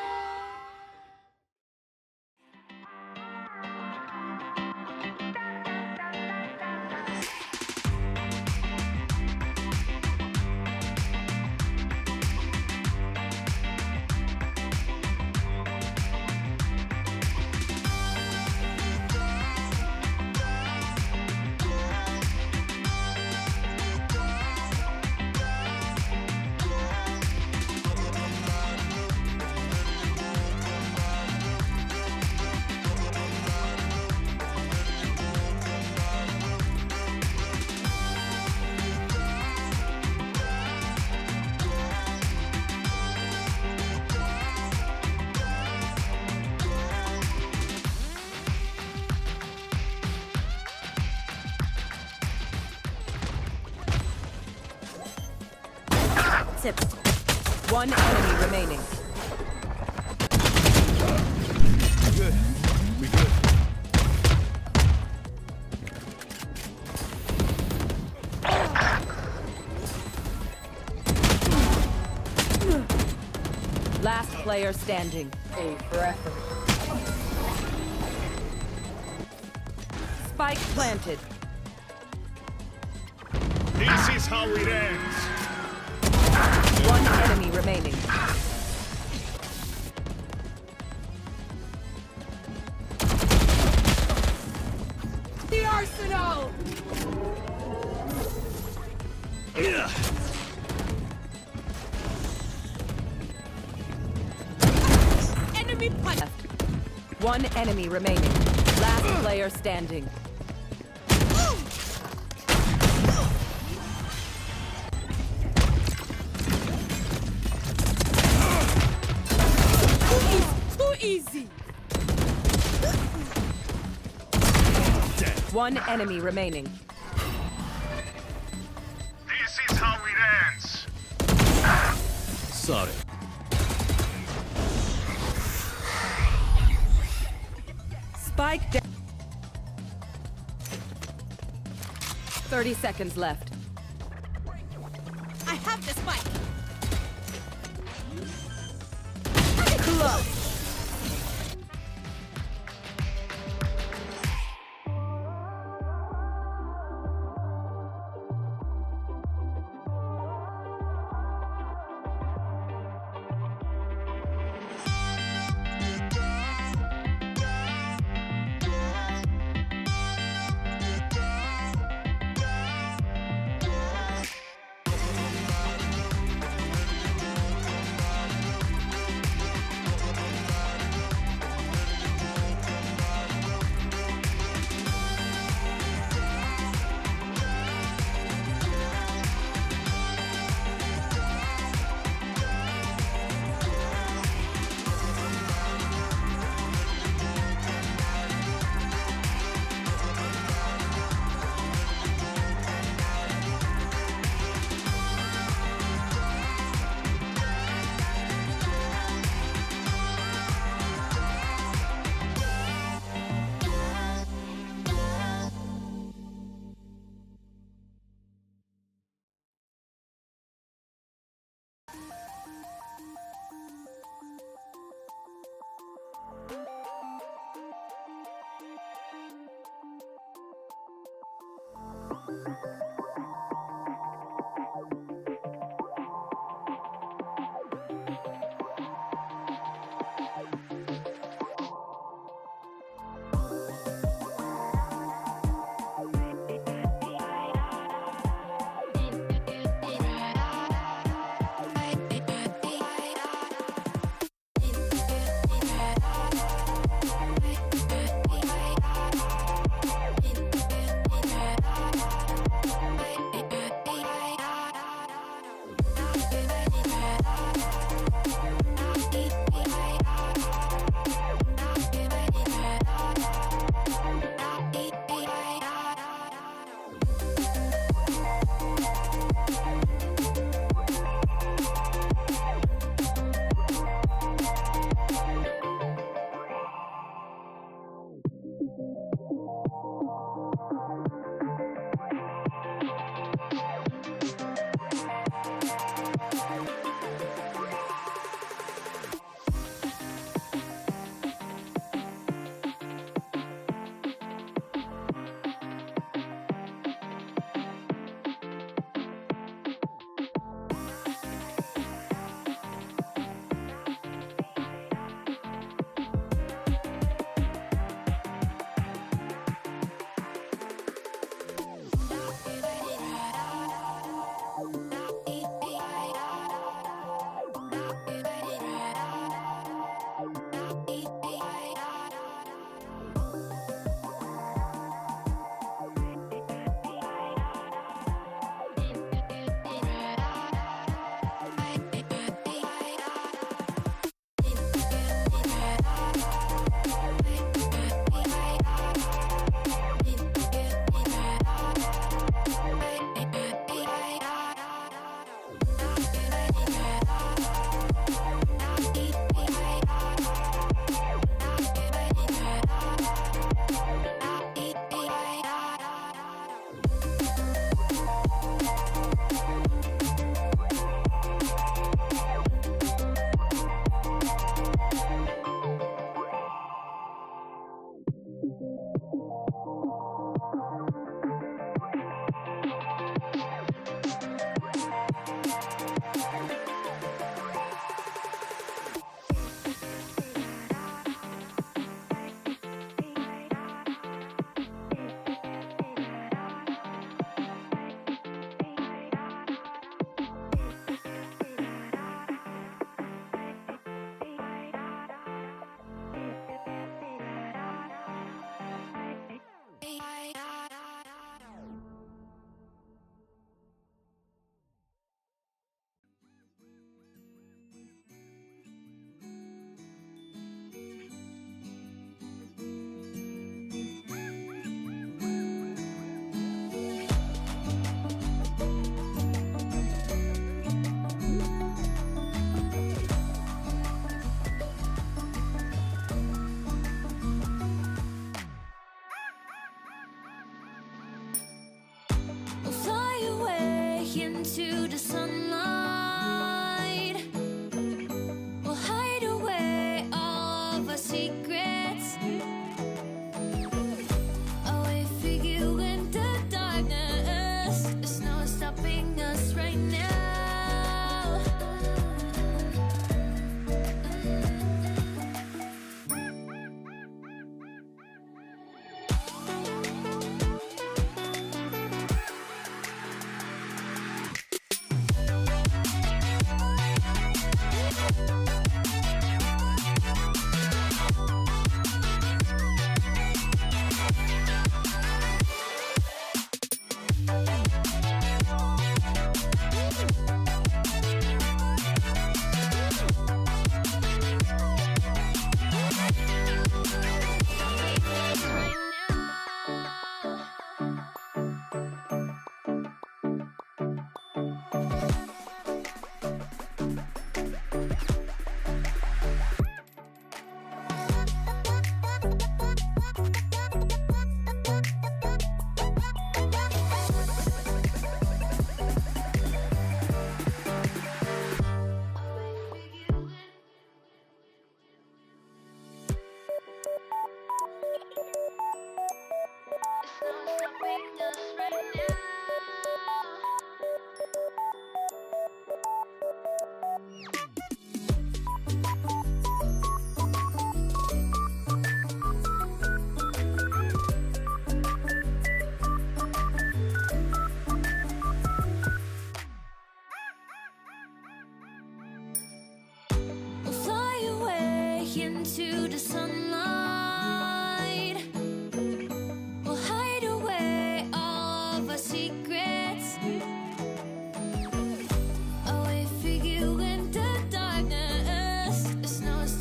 Speaker 6: Tips. One enemy remaining.
Speaker 1: Good. We good.
Speaker 6: Last player standing. A for effort. Spike planted.
Speaker 1: This is how it ends.
Speaker 6: One enemy remaining. The arsenal! Enemy punch. One enemy remaining. Last player standing. Too easy. One enemy remaining.
Speaker 1: This is how it ends.
Speaker 7: Sorry.
Speaker 6: Spike down. 30 seconds left. I have the spike. Close.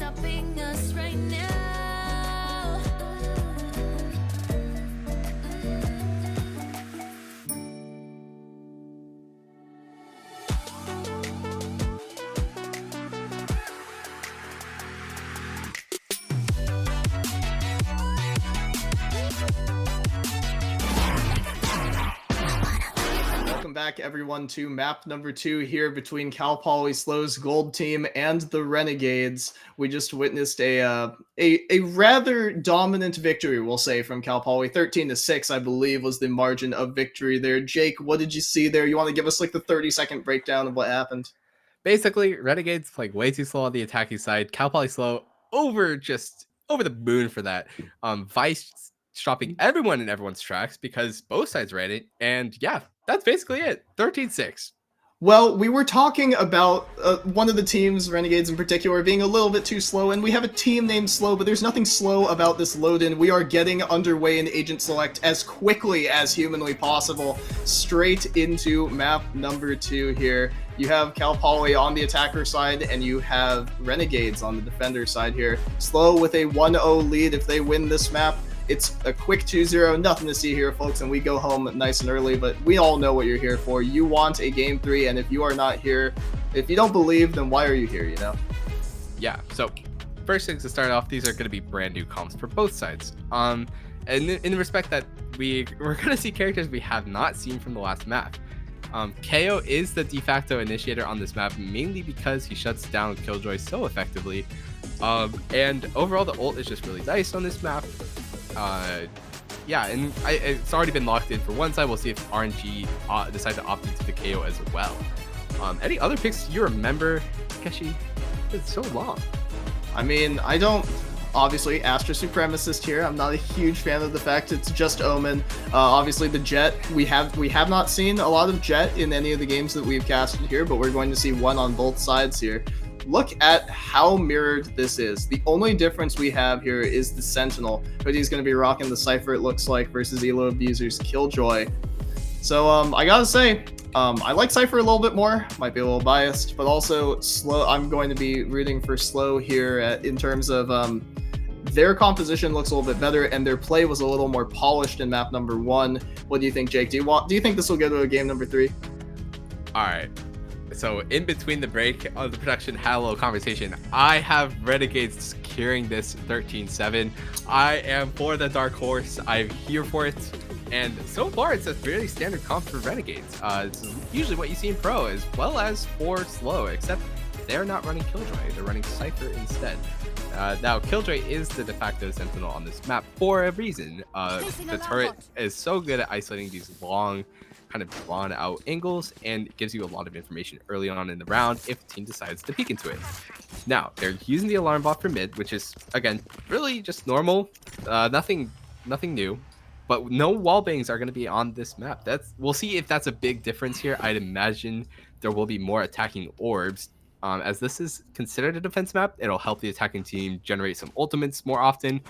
Speaker 1: stopping us right now.
Speaker 2: Welcome back, everyone, to map number 2 here between Cal Poly SLO's Gold Team and the Renegades. We just witnessed a rather dominant victory, we'll say, from Cal Poly. 13-6, I believe, was the margin of victory there. Jake, what did you see there? You want to give us like the 30-second breakdown of what happened?
Speaker 3: Basically, Renegades playing way too slow on the attacking side. Cal Poly SLO over the moon for that. Vice stopping everyone in everyone's tracks because both sides ran it, and yeah, that's basically it. 13-6.
Speaker 2: Well, we were talking about one of the teams, Renegades in particular, being a little bit too slow, and we have a team named SLO, but there's nothing slow about this load-in. We are getting underway in Agent Select as quickly as humanly possible, straight into map number 2 here. You have Cal Poly on the attacker side, and you have Renegades on the defender side here. SLO with a 1-0 lead if they win this map. It's a quick 2-0, nothing to see here, folks, and we go home nice and early, but we all know what you're here for. You want a Game 3, and if you are not here, if you don't believe, then why are you here, you know?
Speaker 3: Yeah, so first things to start off, these are going to be brand new comps for both sides. And in the respect that we're going to see characters we have not seen from the last map. KO is the de facto initiator on this map, mainly because he shuts down Killjoy so effectively. And overall, the ult is just really nice on this map. Yeah, and it's already been locked in for one side. We'll see if RNG decide to opt into the KO as well. Any other picks you remember, Keshi? It's so long.
Speaker 2: I mean, I don't... Obviously, Astra Supremacist here. I'm not a huge fan of the fact it's just Omen. Obviously, the Jet. We have not seen a lot of Jet in any of the games that we've casted here, but we're going to see one on both sides here. Look at how mirrored this is. The only difference we have here is the Sentinel. Hoodie's going to be rocking the Cypher, it looks like, versus Elo Abuser's Killjoy. So, I gotta say, I like Cypher a little bit more. Might be a little biased, but also SLO. I'm going to be rooting for SLO here in terms of their composition looks a little bit better, and their play was a little more polished in map number 1. What do you think, Jake? Do you think this will go to a game number 3?
Speaker 3: All right. So in between the break of the production had a little conversation. I have Renegades securing this 13-7. I am for the dark horse. I'm here for it. And so far, it's a fairly standard comp for Renegades. It's usually what you see in Pro, as well as for SLO, except they're not running Killjoy. They're running Cypher instead. Now, Killjoy is the de facto Sentinel on this map for a reason. The turret is so good at isolating these long, kind of drawn out angles, and gives you a lot of information early on in the round if the team decides to peek into it. Now, they're using the alarm bot for mid, which is, again, really just normal. Nothing new. But no wall bangs are going to be on this map. We'll see if that's a big difference here. I'd imagine there will be more attacking orbs. As this is considered a defense map, it'll help the attacking team generate some ultimates more often.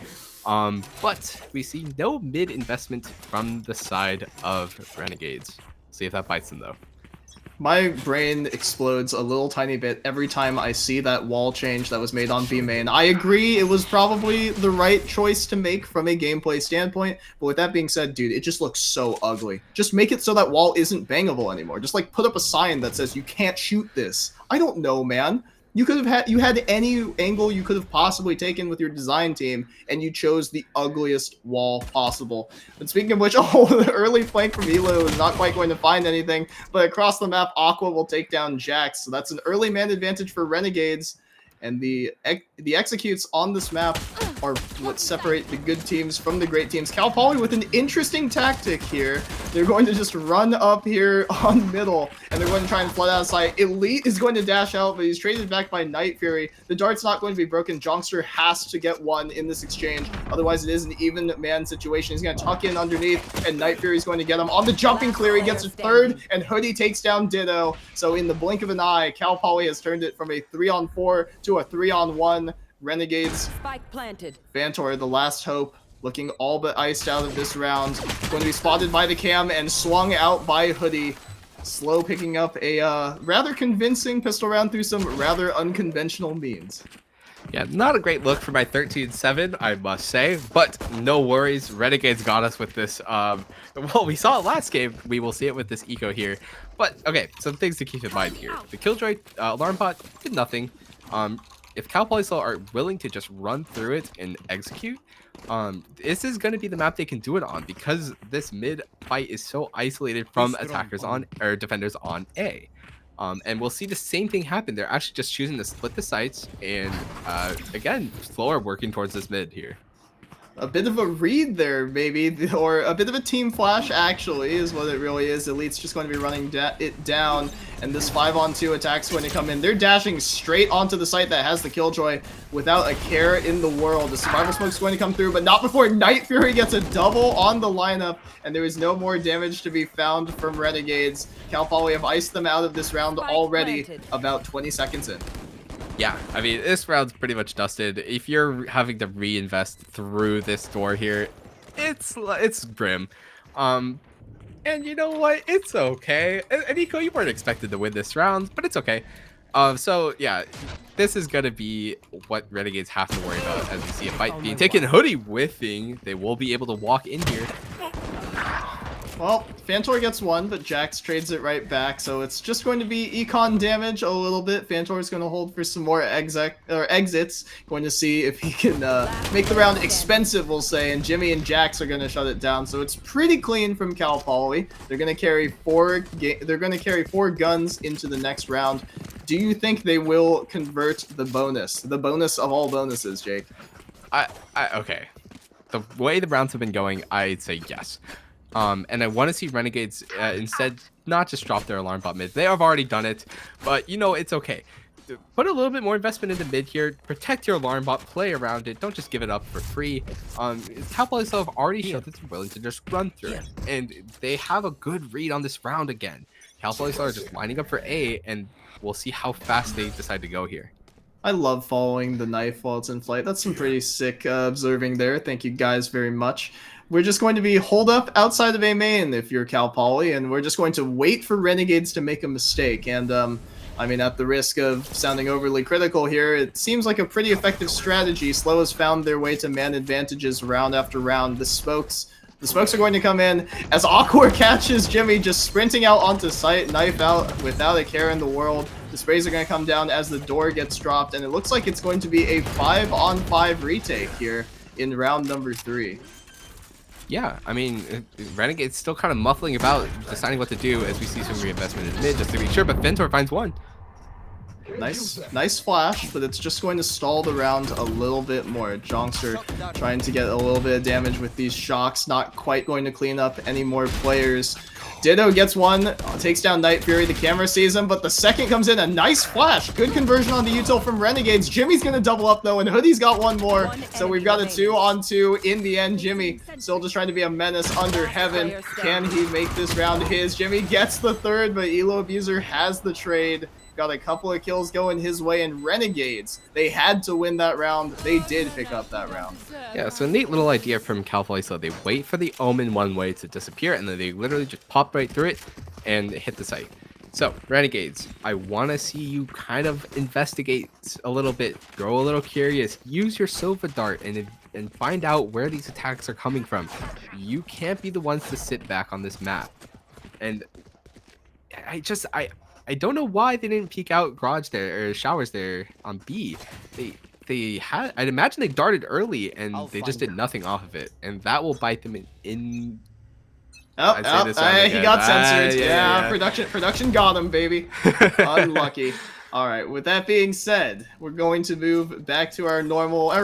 Speaker 3: But we see no mid investment from the side of Renegades. See if that bites them, though.
Speaker 2: My brain explodes a little tiny bit every time I see that wall change that was made on B main. I agree it was probably the right choice to make from a gameplay standpoint, but with that being said, dude, it just looks so ugly. Just make it so that wall isn't bangable anymore. Just like put up a sign that says you can't shoot this. I don't know, man. You had any angle you could have possibly taken with your design team, and you chose the ugliest wall possible. But speaking of which, the early flank from Elo is not quite going to find anything, but across the map, Aqua will take down Jax. So that's an early man advantage for Renegades, and the executes on this map are what separate the good teams from the great teams. Cal Poly with an interesting tactic here. They're going to just run up here on middle, and they're going to try and flood outside. Elite is going to dash out, but he's traded back by Night Fury. The dart's not going to be broken. Jonkster has to get one in this exchange. Otherwise, it is an even man situation. He's going to tuck in underneath, and Night Fury's going to get him. On the jumping clear, he gets a third, and Hoodie takes down Ditto. So in the blink of an eye, Cal Poly has turned it from a 3-on-4 to a 3-on-1. Renegades
Speaker 6: Spike planted.
Speaker 2: Vantor, the last hope, looking all but iced out of this round. Going to be spotted by the cam and swung out by Hoodie. SLO picking up a rather convincing pistol round through some rather unconventional means.
Speaker 3: Yeah, not a great look for my 13-7, I must say, but no worries. Renegades got us with this. Well, we saw it last game. We will see it with this eco here. But, okay, some things to keep in mind here. The Killjoy alarm bot did nothing. If Cal Poly SLO are willing to just run through it and execute, this is going to be the map they can do it on because this mid fight is so isolated from attackers on, or defenders on A. And we'll see the same thing happen. They're actually just choosing to split the sites and, again, slower working towards this mid here.
Speaker 2: A bit of a read there, maybe, or a bit of a team flash, actually, is what it really is. Elite's just going to be running it down, and this 5-on-2 attack's going to come in. They're dashing straight onto the site that has the Killjoy without a care in the world. The Survival Smoke's going to come through, but not before Night Fury gets a double on the lineup, and there is no more damage to be found from Renegades. Cal Poly have iced them out of this round already, about 20 seconds in.
Speaker 3: Yeah, I mean, this round's pretty much dusted. If you're having to reinvest through this door here, it's grim. And you know what? It's okay. And Nico, you weren't expected to win this round, but it's okay. So yeah, this is gonna be what Renegades have to worry about as we see a fight being taken. Hoodie whiffing. They will be able to walk in here.
Speaker 2: Well, Fantor gets one, but Jax trades it right back, so it's just going to be econ damage a little bit. Fantor is going to hold for some more exits, going to see if he can make the round expensive, we'll say, and Jimmy and Jax are going to shut it down. So it's pretty clean from Cal Poly. They're going to carry four guns into the next round. Do you think they will convert the bonus of all bonuses, Jake?
Speaker 3: Okay. The way the rounds have been going, I'd say yes. And I want to see Renegades instead not just drop their alarm bot mid. They have already done it, but you know, it's okay. Put a little bit more investment into mid here. Protect your alarm bot, play around it. Don't just give it up for free. Cal Poly SLO have already showed that they're willing to just run through it, and they have a good read on this round again. Cal Poly SLO are just lining up for A, and we'll see how fast they decide to go here.
Speaker 2: I love following the knife while it's in flight. That's some pretty sick observing there. Thank you guys very much. We're just going to be holed up outside of A main if you're Cal Poly, and we're just going to wait for Renegades to make a mistake. And, I mean, at the risk of sounding overly critical here, it seems like a pretty effective strategy. SLO has found their way to man advantages round after round. The smokes are going to come in as Awkward catches Jimmy just sprinting out onto site, knife out without a care in the world. The sprays are going to come down as the door gets dropped, and it looks like it's going to be a 5-on-5 retake here in round number 3.
Speaker 3: Yeah, I mean, Renegade's still kind of muffling about deciding what to do as we see some reinvestment in mid just to be sure, but Ventor finds one.
Speaker 2: Nice flash, but it's just going to stall the round a little bit more. Jonkster trying to get a little bit of damage with these shocks, not quite going to clean up any more players. Ditto gets one, takes down Night Fury, the camera sees him, but the second comes in, a nice flash. Good conversion on the util from Renegades. Jimmy's gonna double up though, and Hoodie's got one more. So we've got a 2-on-2 in the end. Jimmy still just trying to be a menace under heaven. Can he make this round his? Jimmy gets the third, but Elo Abuser has the trade. Got a couple of kills going his way, and Renegades, they had to win that round. They did pick up that round.
Speaker 3: Yeah, so a neat little idea from Cal Poly. So they wait for the Omen one way to disappear, and then they literally just pop right through it and hit the site. So, Renegades, I want to see you kind of investigate a little bit, grow a little curious, use your Silva Dart and find out where these attacks are coming from. You can't be the ones to sit back on this map. And I don't know why they didn't peek out garage there or showers there on B. They had, I'd imagine they darted early and they just did nothing off of it, and that will bite them in.
Speaker 2: He got censored. Yeah. Production got him, baby. Unlucky. All right. With that being said, we're going to move back to our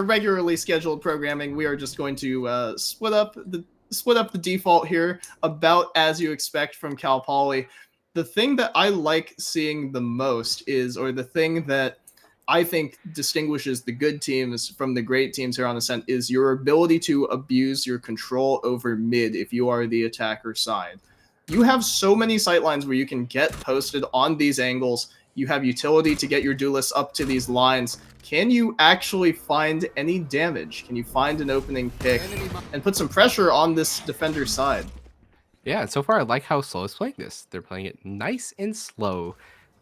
Speaker 2: regularly scheduled programming. We are just going to split up the default here, about as you expect from Cal Poly. The thing that I like seeing the most is, or the thing that I think distinguishes the good teams from the great teams here on Ascent, is your ability to abuse your control over mid if you are the attacker side. You have so many sightlines where you can get posted on these angles. You have utility to get your duelists up to these lines. Can you actually find any damage? Can you find an opening pick and put some pressure on this defender side?
Speaker 3: Yeah, so far I like how SLO is playing this. They're playing it nice and slow.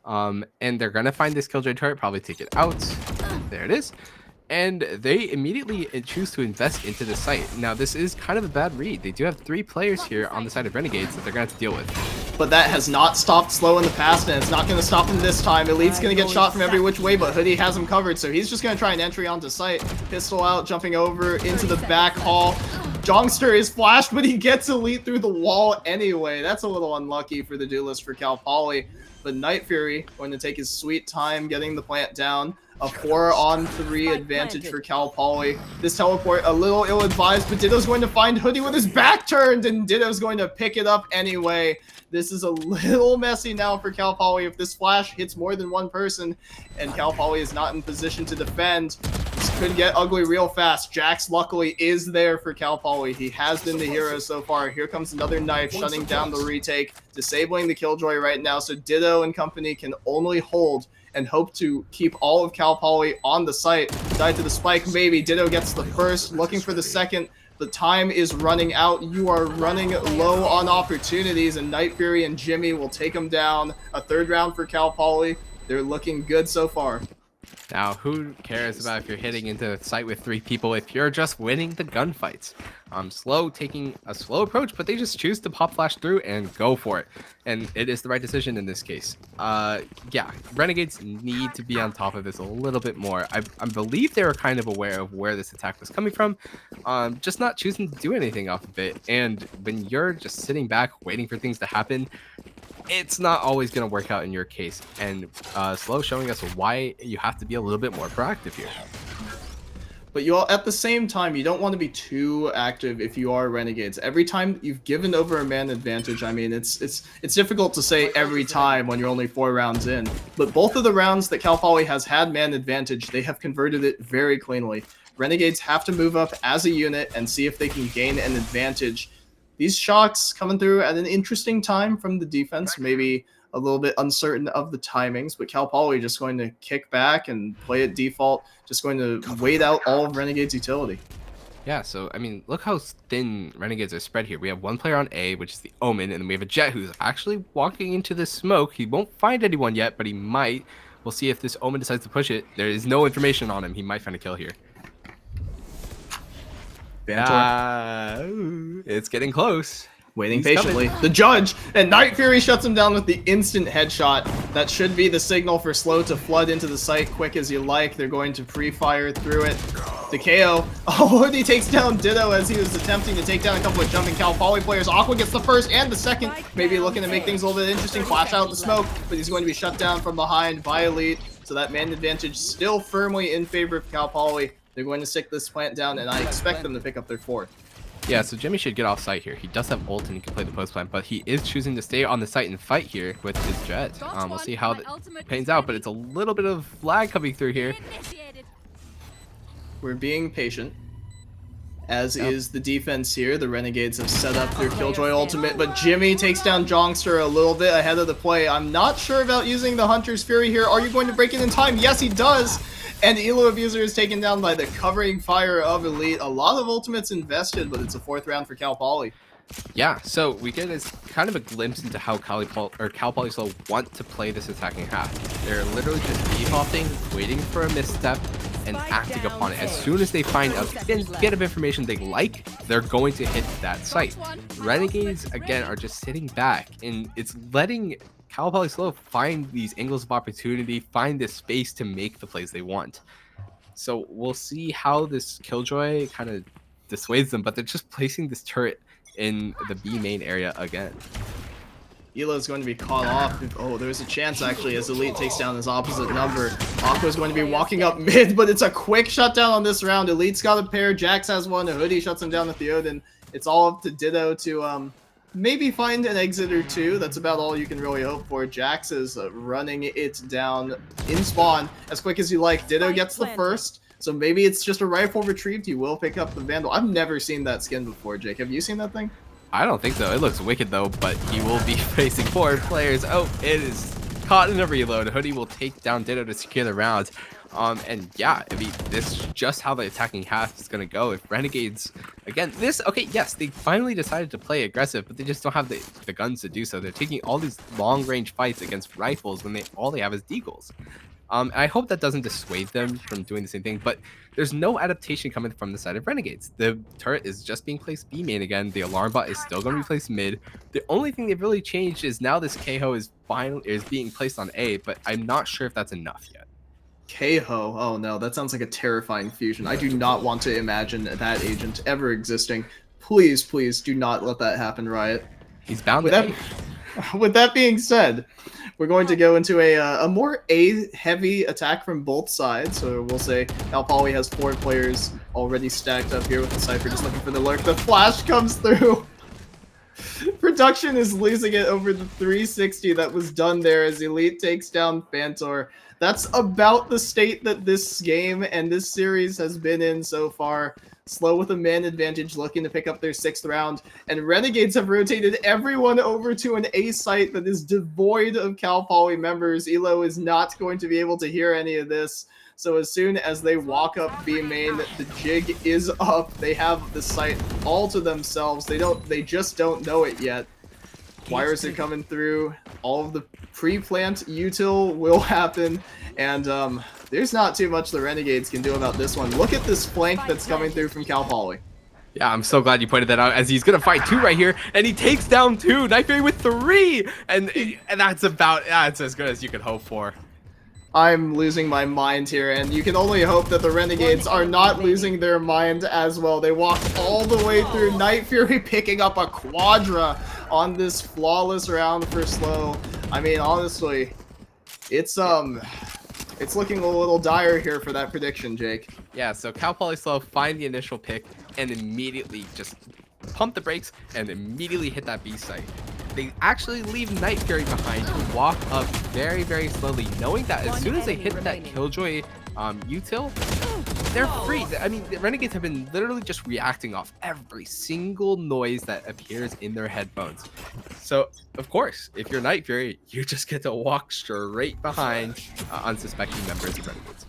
Speaker 3: And they're going to find this Killjoy turret, probably take it out. There it is. and they immediately choose to invest into the site. Now, this is kind of a bad read. They do have 3 players here on the side of Renegades that they're going to have to deal with.
Speaker 2: But that has not stopped SLO in the past, and it's not going to stop him this time. Elite's going to get shot from every which way, but Hoodie has him covered, so he's just going to try an entry onto site. Pistol out, jumping over into the back hall. Jongster is flashed, but he gets Elite through the wall anyway. That's a little unlucky for the duelist for Cal Poly. But Night Fury going to take his sweet time getting the plant down. A 4-on-3 advantage for Cal Poly. This teleport a little ill-advised, but Ditto's going to find Hoodie with his back turned, and Ditto's going to pick it up anyway. This is a little messy now for Cal Poly. If this flash hits more than one person, and Cal Poly is not in position to defend, this could get ugly real fast. Jax, luckily, is there for Cal Poly. He has been the hero so far. Here comes another knife, shutting down the retake, disabling the Killjoy right now, so Ditto and company can only hold and hope to keep all of Cal Poly on the site. Died to the spike, maybe. Ditto gets the first, looking for the second. The time is running out. You are running low on opportunities, and Night Fury and Jimmy will take them down. A 3rd round for Cal Poly. They're looking good so far.
Speaker 3: Now, who cares about if you're hitting into a site with 3 people if you're just winning the gunfights? SLO taking a slow approach, but they just choose to pop flash through and go for it. And it is the right decision in this case. Yeah, Renegades need to be on top of this a little bit more. I believe they were kind of aware of where this attack was coming from, just not choosing to do anything off of it. And when you're just sitting back waiting for things to happen, it's not always going to work out in your case. And SLO showing us why you have to be a little bit more proactive here.
Speaker 2: But you all, at the same time, you don't want to be too active if you are Renegades. Every time you've given over a man advantage, I mean, it's difficult to say every time when you're only 4 rounds in. But both of the rounds that Cal Poly has had man advantage, they have converted it very cleanly. Renegades have to move up as a unit and see if they can gain an advantage. These shocks coming through at an interesting time from the defense, maybe a little bit uncertain of the timings, but Cal Poly just going to kick back and play at default, just going to wait out all of Renegade's utility.
Speaker 3: Yeah, so, I mean, look how thin Renegades are spread here. We have 1 player on A, which is the Omen, and then we have a Jet who's actually walking into the smoke. He won't find anyone yet, but he might. We'll see if this Omen decides to push it. There is no information on him. He might find a kill here. It's getting close.
Speaker 2: Waiting
Speaker 3: He's
Speaker 2: patiently.
Speaker 3: Coming.
Speaker 2: The judge, and Night Fury shuts him down with the instant headshot. That should be the signal for SLO to flood into the site quick as you like. They're going to pre-fire through it. The KO. Oh, and he takes down Ditto as he was attempting to take down a couple of jumping Cal Poly players. Aqua gets the first and the second. Maybe looking to make things a little bit interesting. Flash out the smoke, but he's going to be shut down from behind by Elite. So that man advantage still firmly in favor of Cal Poly. They're going to stick this plant down, and I expect them to pick up their 4th.
Speaker 3: Yeah, so Jimmy should get off site here. He does have ult and he can play the post plant, but he is choosing to stay on the site and fight here with his Jet. We'll see how it pans out, but it's a little bit of lag coming through here.
Speaker 2: We're being patient, as is the defense here. The Renegades have set up their Killjoy ultimate, but Jimmy takes down Jongster a little bit ahead of the play. I'm not sure about using the Hunter's Fury here. Are you going to break it in time? Yes, he does. And Elo Abuser is taken down by the covering fire of Elite. A lot of ultimates invested, but it's a 4th round for Cal Poly.
Speaker 3: Yeah, so we get this kind of a glimpse into how Cal Poly SLO want to play this attacking half. They're literally just defaulting, waiting for a misstep, and acting upon it. As soon as they find a bit of information they like, they're going to hit that site. Renegades, again, are just sitting back, and it's letting Cal Poly SLO find these angles of opportunity, find this space to make the plays they want. So we'll see how this Killjoy kind of dissuades them, but they're just placing this turret in the B main area again.
Speaker 2: Elo is going to be caught off. Oh, there's a chance actually as Elite takes down his opposite number. Aqua is going to be walking up mid, but it's a quick shutdown on this round. Elite's got a pair, Jax has one, a Hoodie shuts him down with the Odin. It's all up to Ditto to maybe find an exit or 2. That's about all you can really hope for. Jax is running it down in spawn as quick as you like. Ditto gets the first, so maybe it's just a rifle retrieved. He will pick up the Vandal. I've never seen that skin before, Jake. Have you seen that thing?
Speaker 3: I don't think so. It looks wicked though, but he will be facing 4 players. Oh, it is caught in a reload. Hoodie will take down Ditto to secure the round. And yeah, I mean, this is just how the attacking half is going to go. If Renegades, again, okay, yes, they finally decided to play aggressive, but they just don't have the guns to do so. They're taking all these long-range fights against rifles when all they have is deagles. I hope that doesn't dissuade them from doing the same thing, but there's no adaptation coming from the side of Renegades. The turret is just being placed B main again. The alarm bot is still going to be placed mid. The only thing they've really changed is now this Keiho is being placed on A, but I'm not sure if that's enough yet.
Speaker 2: Keiho, oh no, that sounds like a terrifying fusion. I do not want to imagine that agent ever existing. Please, please do not let that happen, Riot.
Speaker 3: He's bound to
Speaker 2: With that being said, we're going to go into a more A-heavy attack from both sides. So we'll say Cal Poly has 4 players already stacked up here with the Cypher just looking for the lurk. The flash comes through. Production is losing it over the 360 that was done there as Elite takes down Phantor. That's about the state that this game and this series has been in so far. SLO with a man advantage looking to pick up their 6th round, and Renegades have rotated everyone over to an A site that is devoid of Cal Poly members. ELO is not going to be able to hear any of this, so as soon as they walk up B main, the jig is up. They have the site all to themselves. They just don't know it yet. Wires are coming through. All of the pre-plant util will happen, and there's not too much the Renegades can do about this one. Look at this flank that's coming through from Cal Poly.
Speaker 3: Yeah, I'm so glad you pointed that out, as he's going to fight 2 right here, and he takes down 2. Night Fury with 3, and that's as good as you could hope for.
Speaker 2: I'm losing my mind here, and you can only hope that the Renegades are not losing their mind as well. They walked all the way through. Night Fury picking up a quadra on this flawless round for SLO. I mean, honestly, it's looking a little dire here for that prediction, Jake.
Speaker 3: Yeah, so Cal Poly SLO find the initial pick and immediately just pump the brakes and immediately hit that B site. They actually leave Night Fury behind to walk up very, very slowly, knowing that as soon as they hit that Killjoy util, they're free. I mean, the Renegades have been literally just reacting off every single noise that appears in their headphones. So, of course, if you're Night Fury, you just get to walk straight behind unsuspecting members of Renegades.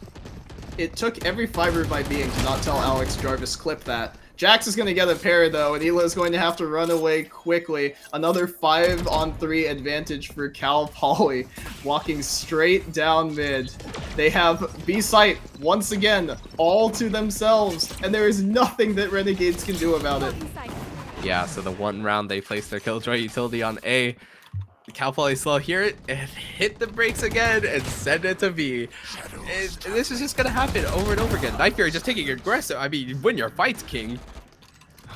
Speaker 2: It took every fiber of my being to not tell Alex Jarvis clip that. Jax is going to get a pair though, and Ela is going to have to run away quickly. Another 5-on-3 advantage for Cal Poly, walking straight down mid. They have B site once again all to themselves, and there is nothing that Renegades can do about it.
Speaker 3: Yeah, so the one round they placed their Killjoy utility on A. Cal Poly SLO hear it and hit the brakes again and send it to B. And this is just gonna happen over and over again. Night Fury just taking aggressive. I mean, win your fights, King.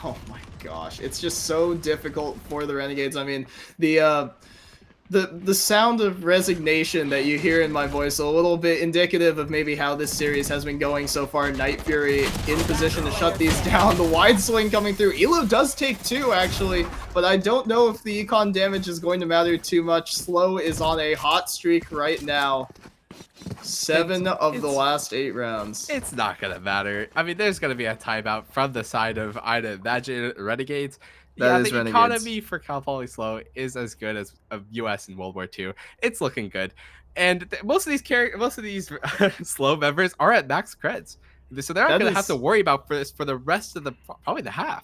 Speaker 2: Oh my gosh, it's just so difficult for the Renegades. I mean, the sound of resignation that you hear in my voice, a little bit indicative of maybe how this series has been going so far. Night Fury in position to shut these down. The wide swing coming through. Elo does take 2 actually, but I don't know if the econ damage is going to matter too much. SLO is on a hot streak right now. 7 of the last 8 rounds.
Speaker 3: It's not gonna matter. I mean, there's gonna be a timeout from the side of, I'd imagine, Renegades. Yeah, the economy for Cal Poly SLO is as good as US in World War II. It's looking good, and most of these SLO members are at max creds, so they're not going to have to worry about this for the rest of probably the half.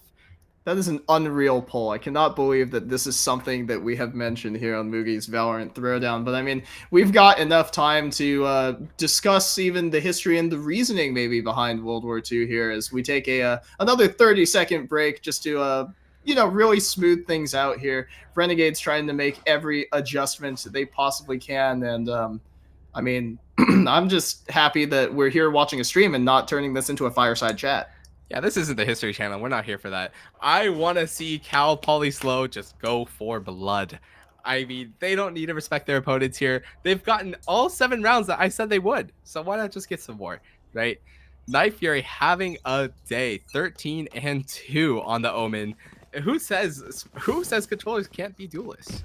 Speaker 2: That is an unreal poll. I cannot believe that this is something that we have mentioned here on Moogie's Valorant Throwdown. But I mean, we've got enough time to discuss even the history and the reasoning maybe behind World War II here as we take another 30-second break just to really smooth things out here. Renegades trying to make every adjustment they possibly can. And I mean, I'm just happy that we're here watching a stream and not turning this into a fireside chat.
Speaker 3: Yeah, this isn't the History Channel. We're not here for that. I want to see Cal Poly SLO just go for blood. I mean, they don't need to respect their opponents here. They've gotten all 7 rounds that I said they would. So why not just get some more, right? Night Fury having a day, 13-2 on the Omen. Who says controllers can't be duelists?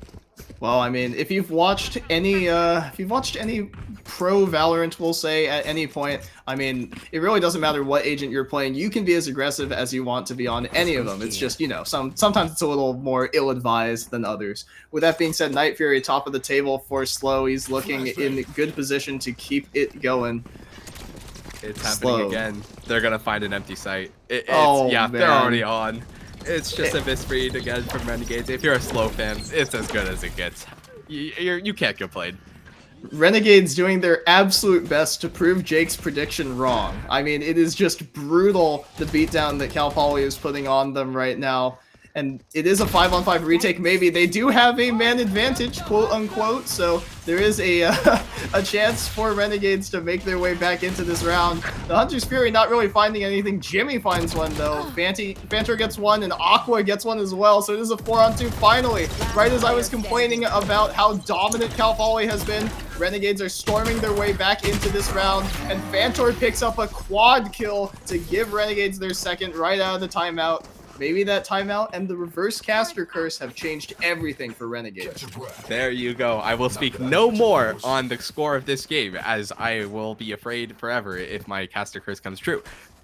Speaker 2: Well, I mean, if you've watched any pro Valorant, we'll say, at any point, I mean, it really doesn't matter what agent you're playing. You can be as aggressive as you want to be on any of them. It's just, sometimes it's a little more ill-advised than others. With that being said, Night Fury top of the table for SLO. He's looking in good position to keep it going.
Speaker 3: It's happening again. They're gonna find an empty site. They're already on. It's just a misread again from Renegades. If you're a SLO fan, it's as good as it gets. You can't complain.
Speaker 2: Renegades doing their absolute best to prove Jake's prediction wrong. I mean, it is just brutal, the beatdown that Cal Poly is putting on them right now. And it is a 5-on-5 retake, maybe. They do have a man advantage, quote unquote, so there is a a chance for Renegades to make their way back into this round. The Hunter's Fury not really finding anything. Jimmy finds one though. Fantor gets one, and Aqua gets one as well, so it is a 4-on-2 finally. Right as I was complaining about how dominant Cal Poly has been, Renegades are storming their way back into this round, and Fantor picks up a quad kill to give Renegades their second right out of the timeout. Maybe that timeout and the reverse caster curse have changed everything for Renegades.
Speaker 3: There you go. I will speak no more on the score of this game, as I will be afraid forever if my caster curse comes true.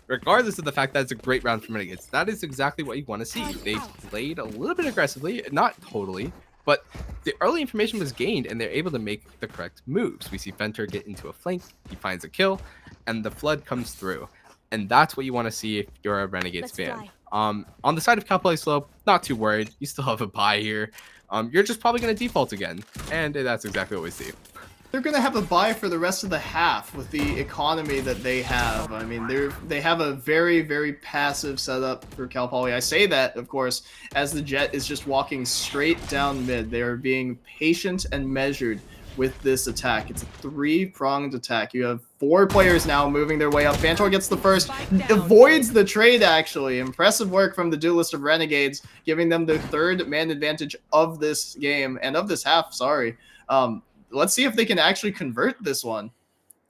Speaker 3: Regardless of the fact that it's a great round for Renegades, that is exactly what you want to see. They played a little bit aggressively, not totally, but the early information was gained and they're able to make the correct moves. We see Fenter get into a flank, he finds a kill, and the flood comes through. And that's what you want to see if you're a Renegades fan. On the side of Cal Poly SLO, not too worried. You still have a bye here. You're just probably going to default again. And that's exactly what we see.
Speaker 2: They're going to have a bye for the rest of the half with the economy that they have. I mean, they have a very, very passive setup for Cal Poly. I say that, of course, as the Jet is just walking straight down mid. They are being patient and measured with this attack. It's a 3-pronged attack. You have 4 players now moving their way up. Fantor gets the first, avoids the trade actually. Impressive work from the duelist of Renegades, giving them the 3rd man advantage of this game, and of this half, sorry. Let's see if they can actually convert this one.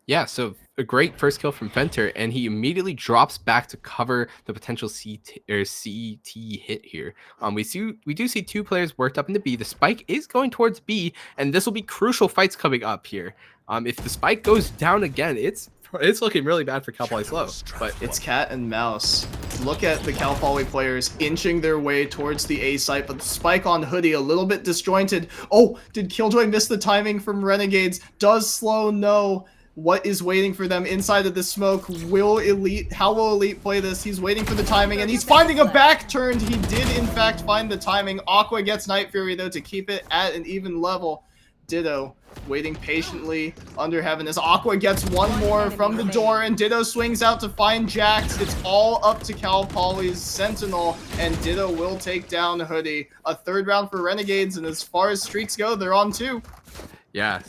Speaker 3: Yeah, so a great first kill from Fenter, and he immediately drops back to cover the potential CT hit here. We do see 2 players worked up into B. The spike is going towards B, and this will be crucial fights coming up here. If the spike goes down again, it's looking really bad for Cal Poly SLO. But
Speaker 2: it's cat and mouse. Look at the Cal Poly players inching their way towards the A site, but the spike on Hoodie a little bit disjointed. Oh, did Killjoy miss the timing from Renegades? Does SLO know what is waiting for them inside of the smoke? How will Elite play this? He's waiting for the timing, and he's finding a back turn. He did, in fact, find the timing. Aqua gets Night Fury, though, to keep it at an even level. Ditto waiting patiently under heaven as Aqua gets one more from the door, and Ditto swings out to find Jax. It's all up to Cal Poly's Sentinel, and Ditto will take down Hoodie. A 3rd round for Renegades, and as far as streaks go, they're on 2.
Speaker 3: Yeah,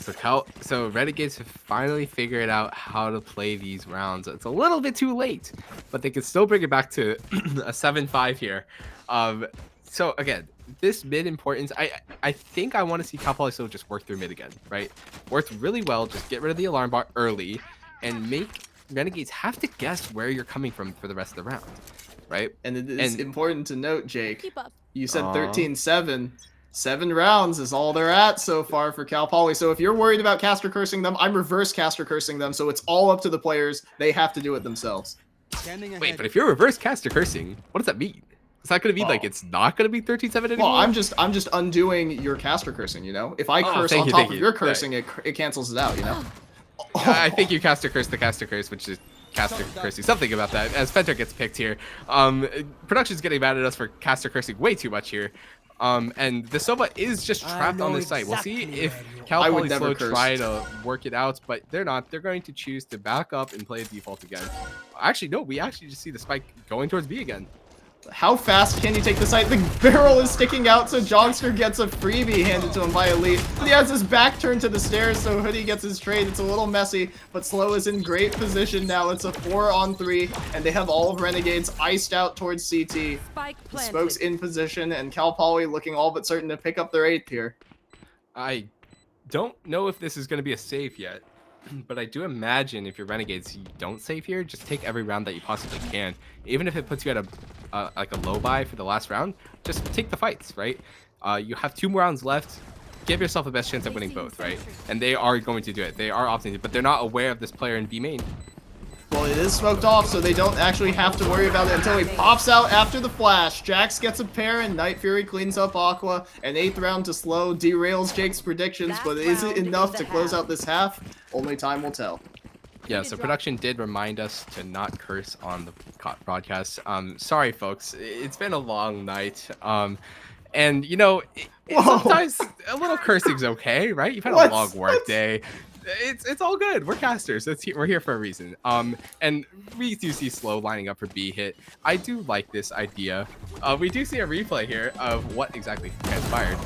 Speaker 3: so Renegades have finally figured out how to play these rounds. It's a little bit too late, but they can still bring it back to a 7-5 here. So again, this mid importance, I think I want to see Cal Poly SLO just work through mid again, right? Worked really well, just get rid of the alarm bot early and make Renegades have to guess where you're coming from for the rest of the round, right?
Speaker 2: And it is important to note, Jake, you said 13-7. 7 rounds is all they're at so far for Cal Poly. So if you're worried about caster cursing them, I'm reverse caster cursing them. So it's all up to the players. They have to do it themselves.
Speaker 3: Wait, but if you're reverse caster cursing, what does that mean? Is that going to be like it's not going to be 13-7 anymore?
Speaker 2: Well, I'm just undoing your caster cursing, you know? If I curse on top of your cursing, it cancels it out, you know?
Speaker 3: I think you caster curse the caster curse, which is caster cursing. Something about that. As Fenter gets picked here. Production's getting mad at us for caster cursing way too much here. And the Sova is just trapped on this site. We'll see if Cal Poly SLO try to work it out, but they're not. They're going to choose to back up and play default again. Actually, no, we actually just see the spike going towards B again.
Speaker 2: How fast can you take the site? The barrel is sticking out, so Johnster gets a freebie handed to him by Elite. But he has his back turned to the stairs, so Hoodie gets his trade. It's a little messy, but SLO is in great position now. It's a 4-on-3, and they have all of Renegades iced out towards CT. The smoke's in position, and Cal Poly looking all but certain to pick up their 8th here.
Speaker 3: I don't know if this is going to be a save yet, but I do imagine if you're Renegades, you don't save here. Just take every round that you possibly can. Even if it puts you at like a low buy for the last round, just take the fights, right? You have 2 more rounds left. Give yourself the best chance at winning both, right? And they are going to do it. They are opting to, but they're not aware of this player in B main.
Speaker 2: Well, it is smoked off, so they don't actually have to worry about it until he pops out after the flash. Jax gets a pair, and Night Fury cleans up Aqua. An 8th round to SLO derails Jake's predictions, but is it enough to close out this half? Only time will tell.
Speaker 3: Yeah, so production did remind us to not curse on the broadcast. Sorry, folks. It's been a long night. And you know, sometimes a little cursing's okay, right? You've had a long work day. It's all good. We're casters. We're here for a reason. And we do see SLO lining up for B hit. I do like this idea. We do see a replay here of what exactly transpired.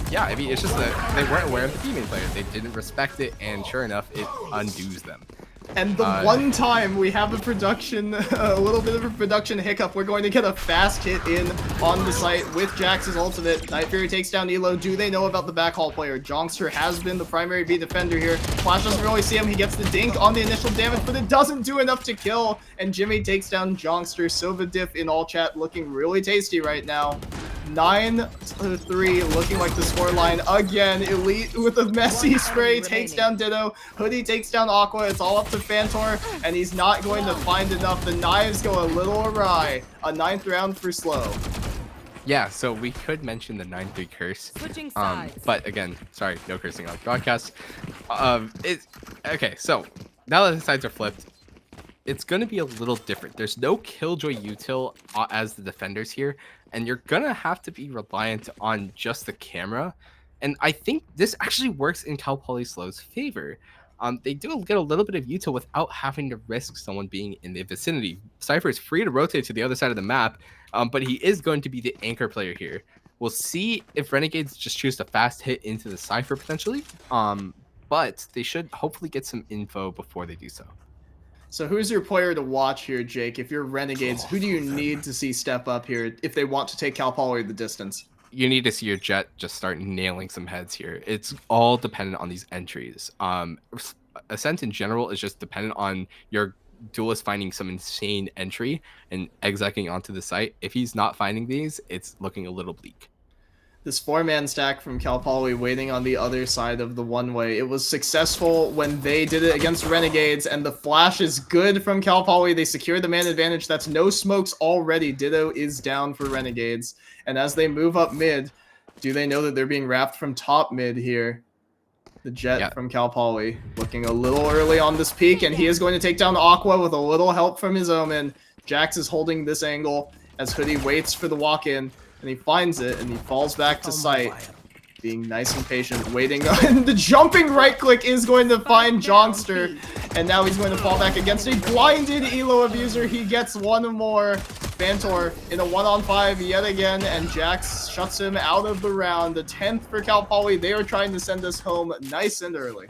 Speaker 3: Yeah, I mean, it's just that they weren't aware of the teammate player. They didn't respect it, and sure enough, it undoes them.
Speaker 2: And the one time we have a little bit of a production hiccup, we're going to get a fast hit in on the site with Jax's ultimate. Night Fury takes down Elo. Do they know about the backhaul player? Jongster has been the primary B defender here. Flash doesn't really see him. He gets the dink on the initial damage, but it doesn't do enough to kill. And Jimmy takes down Jongster. Silva diff in all chat looking really tasty right now. 9-3, looking like the scoreline again. Elite with a messy spray takes down Ditto. Hoodie takes down Aqua. It's all up to Fantor, and he's not going to find enough. The knives go a little awry. A 9th round for SLO.
Speaker 3: Yeah, so we could mention the 9-3 curse. But again, sorry, no cursing on the broadcast. Okay, so now that the sides are flipped, it's going to be a little different. There's no Killjoy util as the defenders here, and you're going to have to be reliant on just the camera. And I think this actually works in Cal Poly SLO's favor. They do get a little bit of util without having to risk someone being in the vicinity. Cypher is free to rotate to the other side of the map, but he is going to be the anchor player here. We'll see if Renegades just choose to fast hit into the Cypher potentially, but they should hopefully get some info before they do so.
Speaker 2: So who's your player to watch here, Jake? If you're Renegades, who do you need to see step up here if they want to take Cal Poly the distance?
Speaker 3: You need to see your Jet just start nailing some heads here. It's all dependent on these entries. Ascent in general is just dependent on your duelist finding some insane entry and execing onto the site. If he's not finding these, it's looking a little bleak.
Speaker 2: This 4-man stack from Cal Poly waiting on the other side of the one-way. It was successful when they did it against Renegades, and the flash is good from Cal Poly. They secure the man advantage. That's no smokes already. Ditto is down for Renegades. And as they move up mid, do they know that they're being wrapped from top mid here? The Jet from Cal Poly looking a little early on this peak, and he is going to take down Aqua with a little help from his Omen. Jax is holding this angle as Hoodie waits for the walk-in. And he finds it, and he falls back to sight, being nice and patient, waiting. And the jumping right click is going to find Jongster, and now he's going to fall back against a blinded Elo abuser. He gets one more. Fantor in a 1-on-5 yet again, and Jax shuts him out of the round. The 10th for Cal Poly. They are trying to send us home nice and early.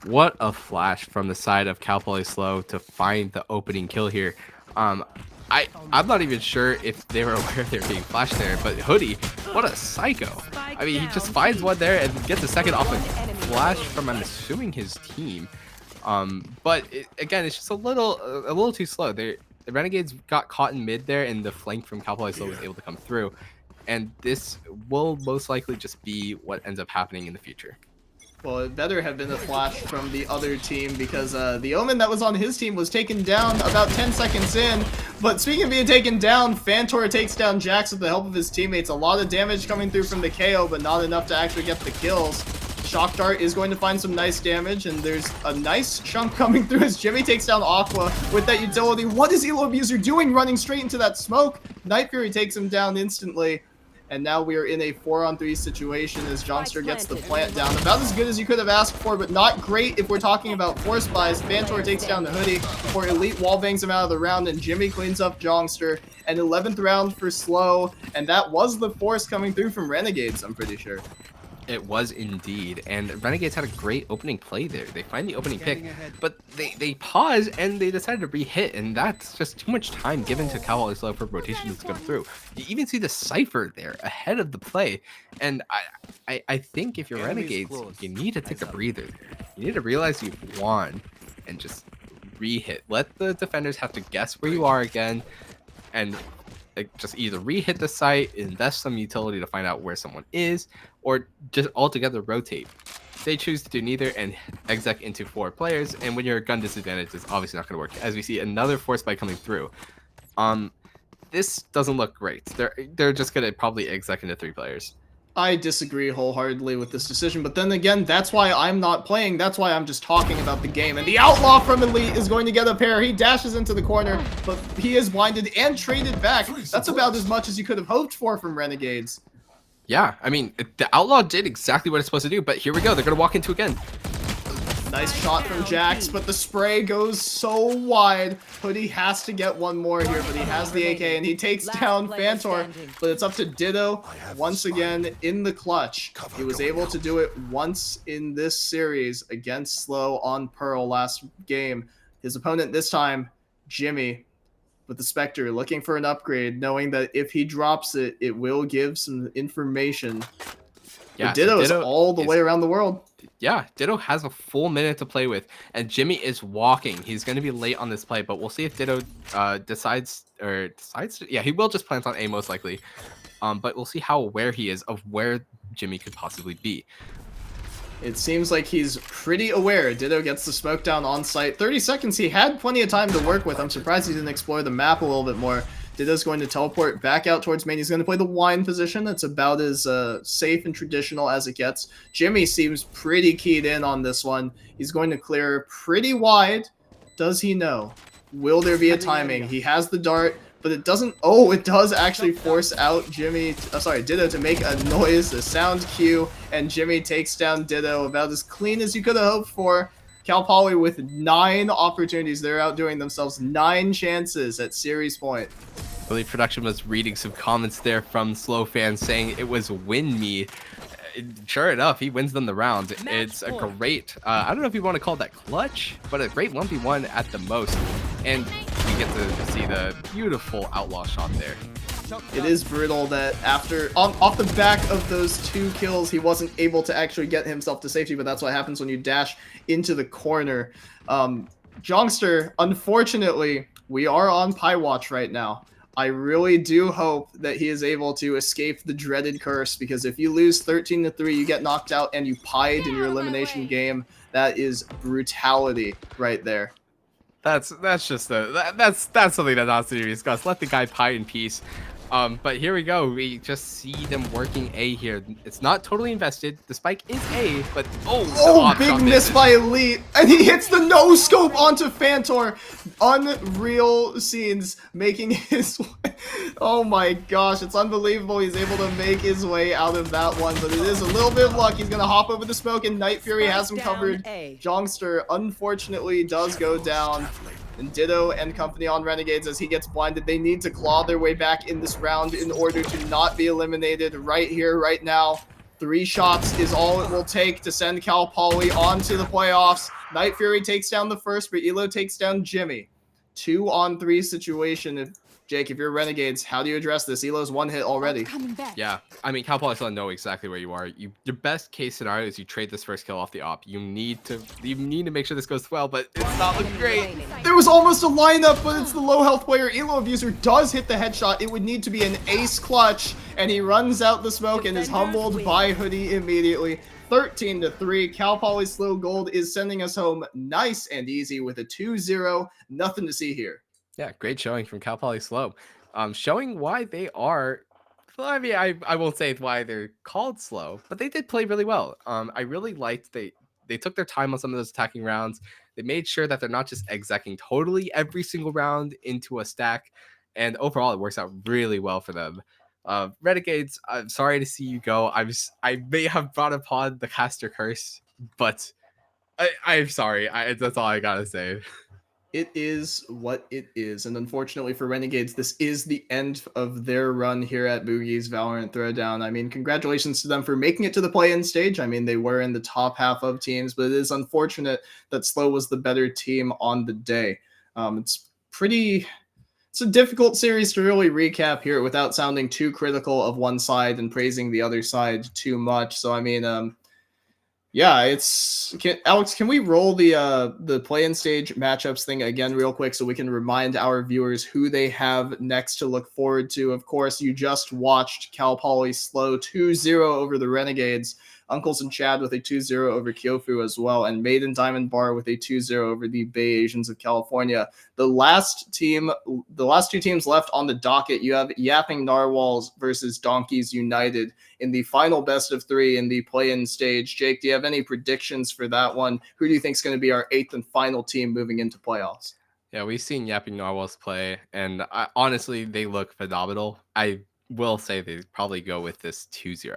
Speaker 3: What a flash from the side of Cal Poly SLO to find the opening kill here. I'm not even sure if they were aware they were being flashed there, but Hoodie, what a psycho. I mean, he just finds one there and gets a second off a flash from, I'm assuming, his team. But again, it's just a little too slow. The Renegades got caught in mid there, and the flank from Cal Poly SLO was able to come through. And this will most likely just be what ends up happening in the future.
Speaker 2: Well, it better have been a flash from the other team, because the Omen that was on his team was taken down about 10 seconds in. But speaking of being taken down, Fantor takes down Jax with the help of his teammates. A lot of damage coming through from the KO, but not enough to actually get the kills. Shock Dart is going to find some nice damage, and there's a nice chunk coming through as Jimmy takes down Aqua with that utility. What is Elo Abuser doing running straight into that smoke? Night Fury takes him down instantly. And now we are in a 4-on-3 situation as Jongster gets the plant down. About as good as you could have asked for, but not great if we're talking about force buys. Fantor takes down the Hoodie before Elite wallbangs him out of the round, and Jimmy cleans up Jongster. An 11th round for SLO, and that was the force coming through from Renegades, I'm pretty sure.
Speaker 3: It was indeed, and Renegades had a great opening play there. They find the opening pick, but they pause and they decided to re-hit, and that's just too much time given to Cal Poly SLO for rotations to come through. You even see the Cypher there ahead of the play, and I think if you're Renegades, you need to take a breather there. You need to realize you've won and just re-hit. Let the defenders have to guess where you are again, and just either re-hit the site, invest some utility to find out where someone is, or just altogether rotate. They choose to do neither and exec into 4 players, and when you're a gun disadvantage, it's obviously not going to work. As we see another force spike coming through. This doesn't look great. They're just going to probably exec into 3 players.
Speaker 2: I disagree wholeheartedly with this decision, but then again, that's why I'm not playing. That's why I'm just talking about the game. And the Outlaw from Elite is going to get a pair. He dashes into the corner, but he is blinded and traded back. That's about as much as you could have hoped for from Renegades.
Speaker 3: Yeah, I mean, the Outlaw did exactly what it's supposed to do, but here we go. They're going to walk into again.
Speaker 2: Nice shot from Jax, but the spray goes so wide. Hoodie has to get one more here, but he has the AK, and he takes down Phantor, but it's up to Ditto once again in the clutch. He was able to do it once in this series against SLO on Pearl last game. His opponent this time, Jimmy, with the Spectre, looking for an upgrade, knowing that if he drops it, it will give some information. Yeah, but Ditto is all the way around the world.
Speaker 3: Yeah, Ditto has a full minute to play with, and Jimmy is walking. He's going to be late on this play, but we'll see if Ditto decides to, yeah, he will just plant on A most likely. But we'll see how aware he is of where Jimmy could possibly be.
Speaker 2: It seems like he's pretty aware. Ditto gets the smoke down on site. 30 seconds, he had plenty of time to work with. I'm surprised he didn't explore the map a little bit more. Ditto's going to teleport back out towards main. He's going to play the wine position. That's about as safe and traditional as it gets. Jimmy seems pretty keyed in on this one. He's going to clear pretty wide. Does he know? Will there be a timing? He has the dart, but it doesn't. Oh, it does actually force out Ditto to make a noise, a sound cue, and Jimmy takes down Ditto about as clean as you could have hoped for. Cal Poly with 9 opportunities. They're outdoing themselves. 9 chances at series point.
Speaker 3: I believe production was reading some comments there from SLO fans saying it was win me. Sure enough, he wins them the round. It's a great, I don't know if you want to call that clutch, but a great 1v1 at the most. And we get to see the beautiful Outlaw shot there.
Speaker 2: It is brutal that after, off the back of those 2 kills, he wasn't able to actually get himself to safety, but that's what happens when you dash into the corner. Jongster, unfortunately, we are on Pie Watch right now. I really do hope that he is able to escape the dreaded curse, because if you lose 13-3, you get knocked out and you pied in your elimination game. That is brutality right there.
Speaker 3: That's just that's something that has to be discussed. Let the guy pie in peace. But here we go. We just see them working A here. It's not totally invested. The spike is A, but
Speaker 2: big miss by Elite, and he hits the no scope onto Phantor. Unreal scenes making his way. Oh my gosh, it's unbelievable. He's able to make his way out of that one, but it is a little bit of luck. He's gonna hop over the smoke, and Night Fury has him covered. Jongster unfortunately does go down. And Ditto and company on Renegades as he gets blinded. They need to claw their way back in this round in order to not be eliminated right here, right now. 3 shots is all it will take to send Cal Poly on to the playoffs. Night Fury takes down the first, but Elo takes down Jimmy. 2-on-3 situation. Jake, if you're Renegades, how do you address this? Elo's 1 hit already.
Speaker 3: Yeah, I mean, Cal Poly's gonna know exactly where you are. Your best case scenario is you trade this first kill off the op. You need to make sure this goes well, but it's not looking great.
Speaker 2: There was almost a lineup, but it's the low health player. Elo Abuser does hit the headshot. It would need to be an ace clutch, and he runs out the smoke and is humbled by Hoodie immediately. 13-3. Cal Poly SLO Gold is sending us home nice and easy with a 2-0. Nothing to see here.
Speaker 3: Yeah, great showing from Cal Poly SLO. Showing why they are, well, I mean, I won't say why they're called slow, but they did play really well. I really liked they took their time on some of those attacking rounds. They made sure that they're not just execing totally every single round into a stack, and overall it works out really well for them. Renegades, I'm sorry to see you go. I may have brought upon the caster curse, but I'm sorry. That's all I gotta say.
Speaker 2: It is what it is, and unfortunately for Renegades, this is the end of their run here at Moogie's VALORANT Throwdown. I mean, congratulations to them for making it to the play-in stage. I mean, they were in the top half of teams, but it is unfortunate that SLO was the better team on the day. It's a difficult series to really recap here without sounding too critical of one side and praising the other side too much. So, I mean, yeah, Alex, can we roll the play-in stage matchups thing again real quick so we can remind our viewers who they have next to look forward to? Of course, you just watched Cal Poly SLO 2-0 over the Renegades, Uncles and Chad with a 2-0 over Kyofu as well, and Maiden Diamond Bar with a 2-0 over the Bay Asians of California. The last two teams left on the docket, you have Yapping Narwhals versus Donkeys United in the final best of 3 in the play-in stage. Jake, do you have any predictions for that one? Who do you think is going to be our 8th and final team moving into playoffs?
Speaker 3: Yeah, we've seen Yapping Narwhals play, and honestly, they look phenomenal. I will say they probably go with this 2-0.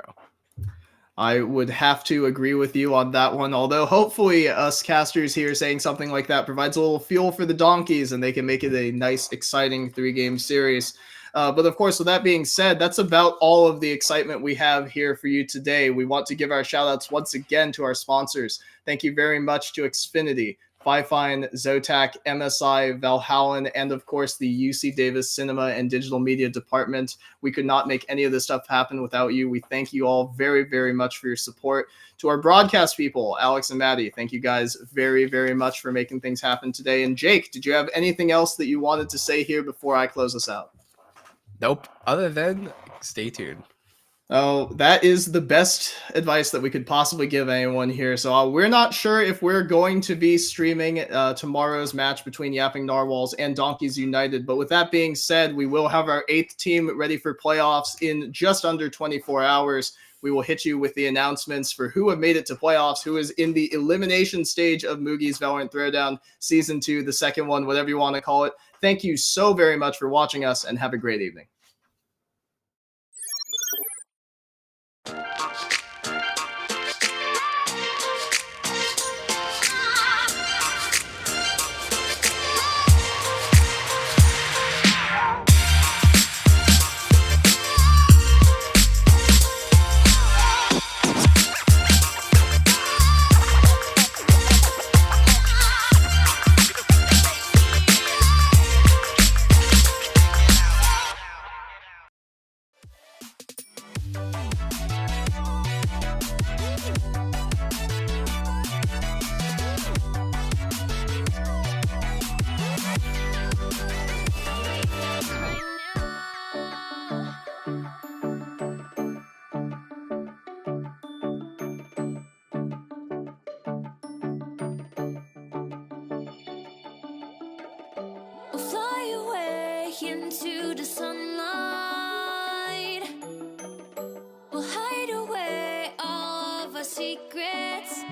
Speaker 2: I would have to agree with you on that one, although hopefully us casters here saying something like that provides a little fuel for the donkeys and they can make it a nice, exciting 3-game series. But of course, with that being said, that's about all of the excitement we have here for you today. We want to give our shout outs once again to our sponsors. Thank you very much to Xfinity, Fifine, Zotac, MSI, Valhallen, and of course the UC Davis Cinema and Digital Media Department. We could not make any of this stuff happen without you. We thank you all very, very much for your support. To our broadcast people, Alex and Maddie, thank you guys very, very much for making things happen today. And Jake, did you have anything else that you wanted to say here before I close us out?
Speaker 3: Nope. Other than stay tuned.
Speaker 2: Oh, that is the best advice that we could possibly give anyone here. So we're not sure if we're going to be streaming tomorrow's match between Yapping Narwhals and Donkeys United. But with that being said, we will have our 8th team ready for playoffs in just under 24 hours. We will hit you with the announcements for who have made it to playoffs, who is in the elimination stage of Moogie's VALORANT Throwdown Season 2, the second one, whatever you want to call it. Thank you so very much for watching us and have a great evening.
Speaker 1: Into the sunlight, we'll hide away all of our secrets,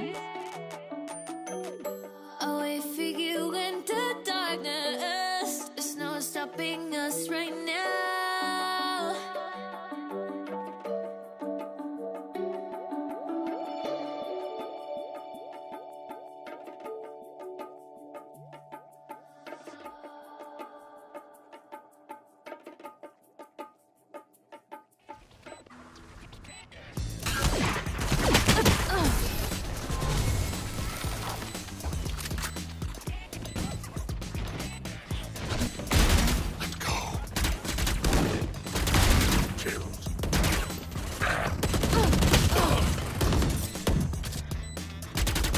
Speaker 1: away for you in the darkness. There's no stopping us right now.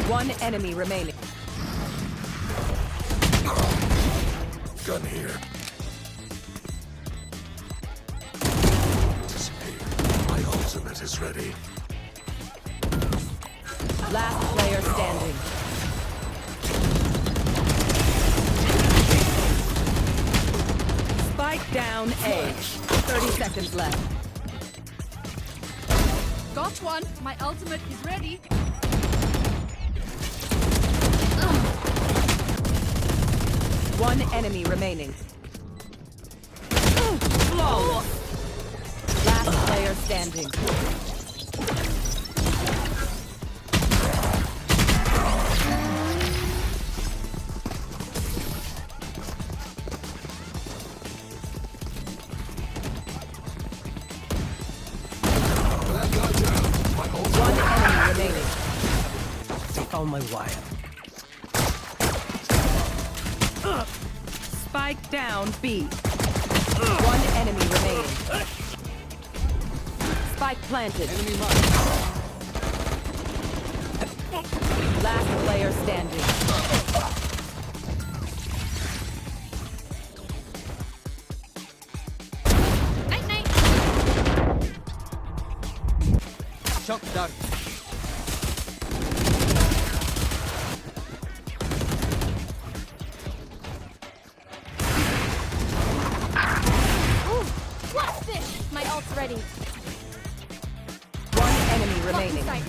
Speaker 6: One enemy remaining.
Speaker 7: Gun here. Disappear. My ultimate is ready.
Speaker 6: Last player standing. Spike down A. 30 seconds left.
Speaker 8: Got one. My ultimate is ready.
Speaker 6: One enemy remaining. Flawless. Last player standing. One enemy remaining.
Speaker 9: Take all my wire.
Speaker 6: Spike down B. One enemy remaining. Spike planted.
Speaker 5: Enemy mark.
Speaker 6: Last player standing.
Speaker 8: Night night.
Speaker 5: Shock dart.
Speaker 8: What's this? My ult's ready.
Speaker 6: One enemy remaining.
Speaker 8: Sight.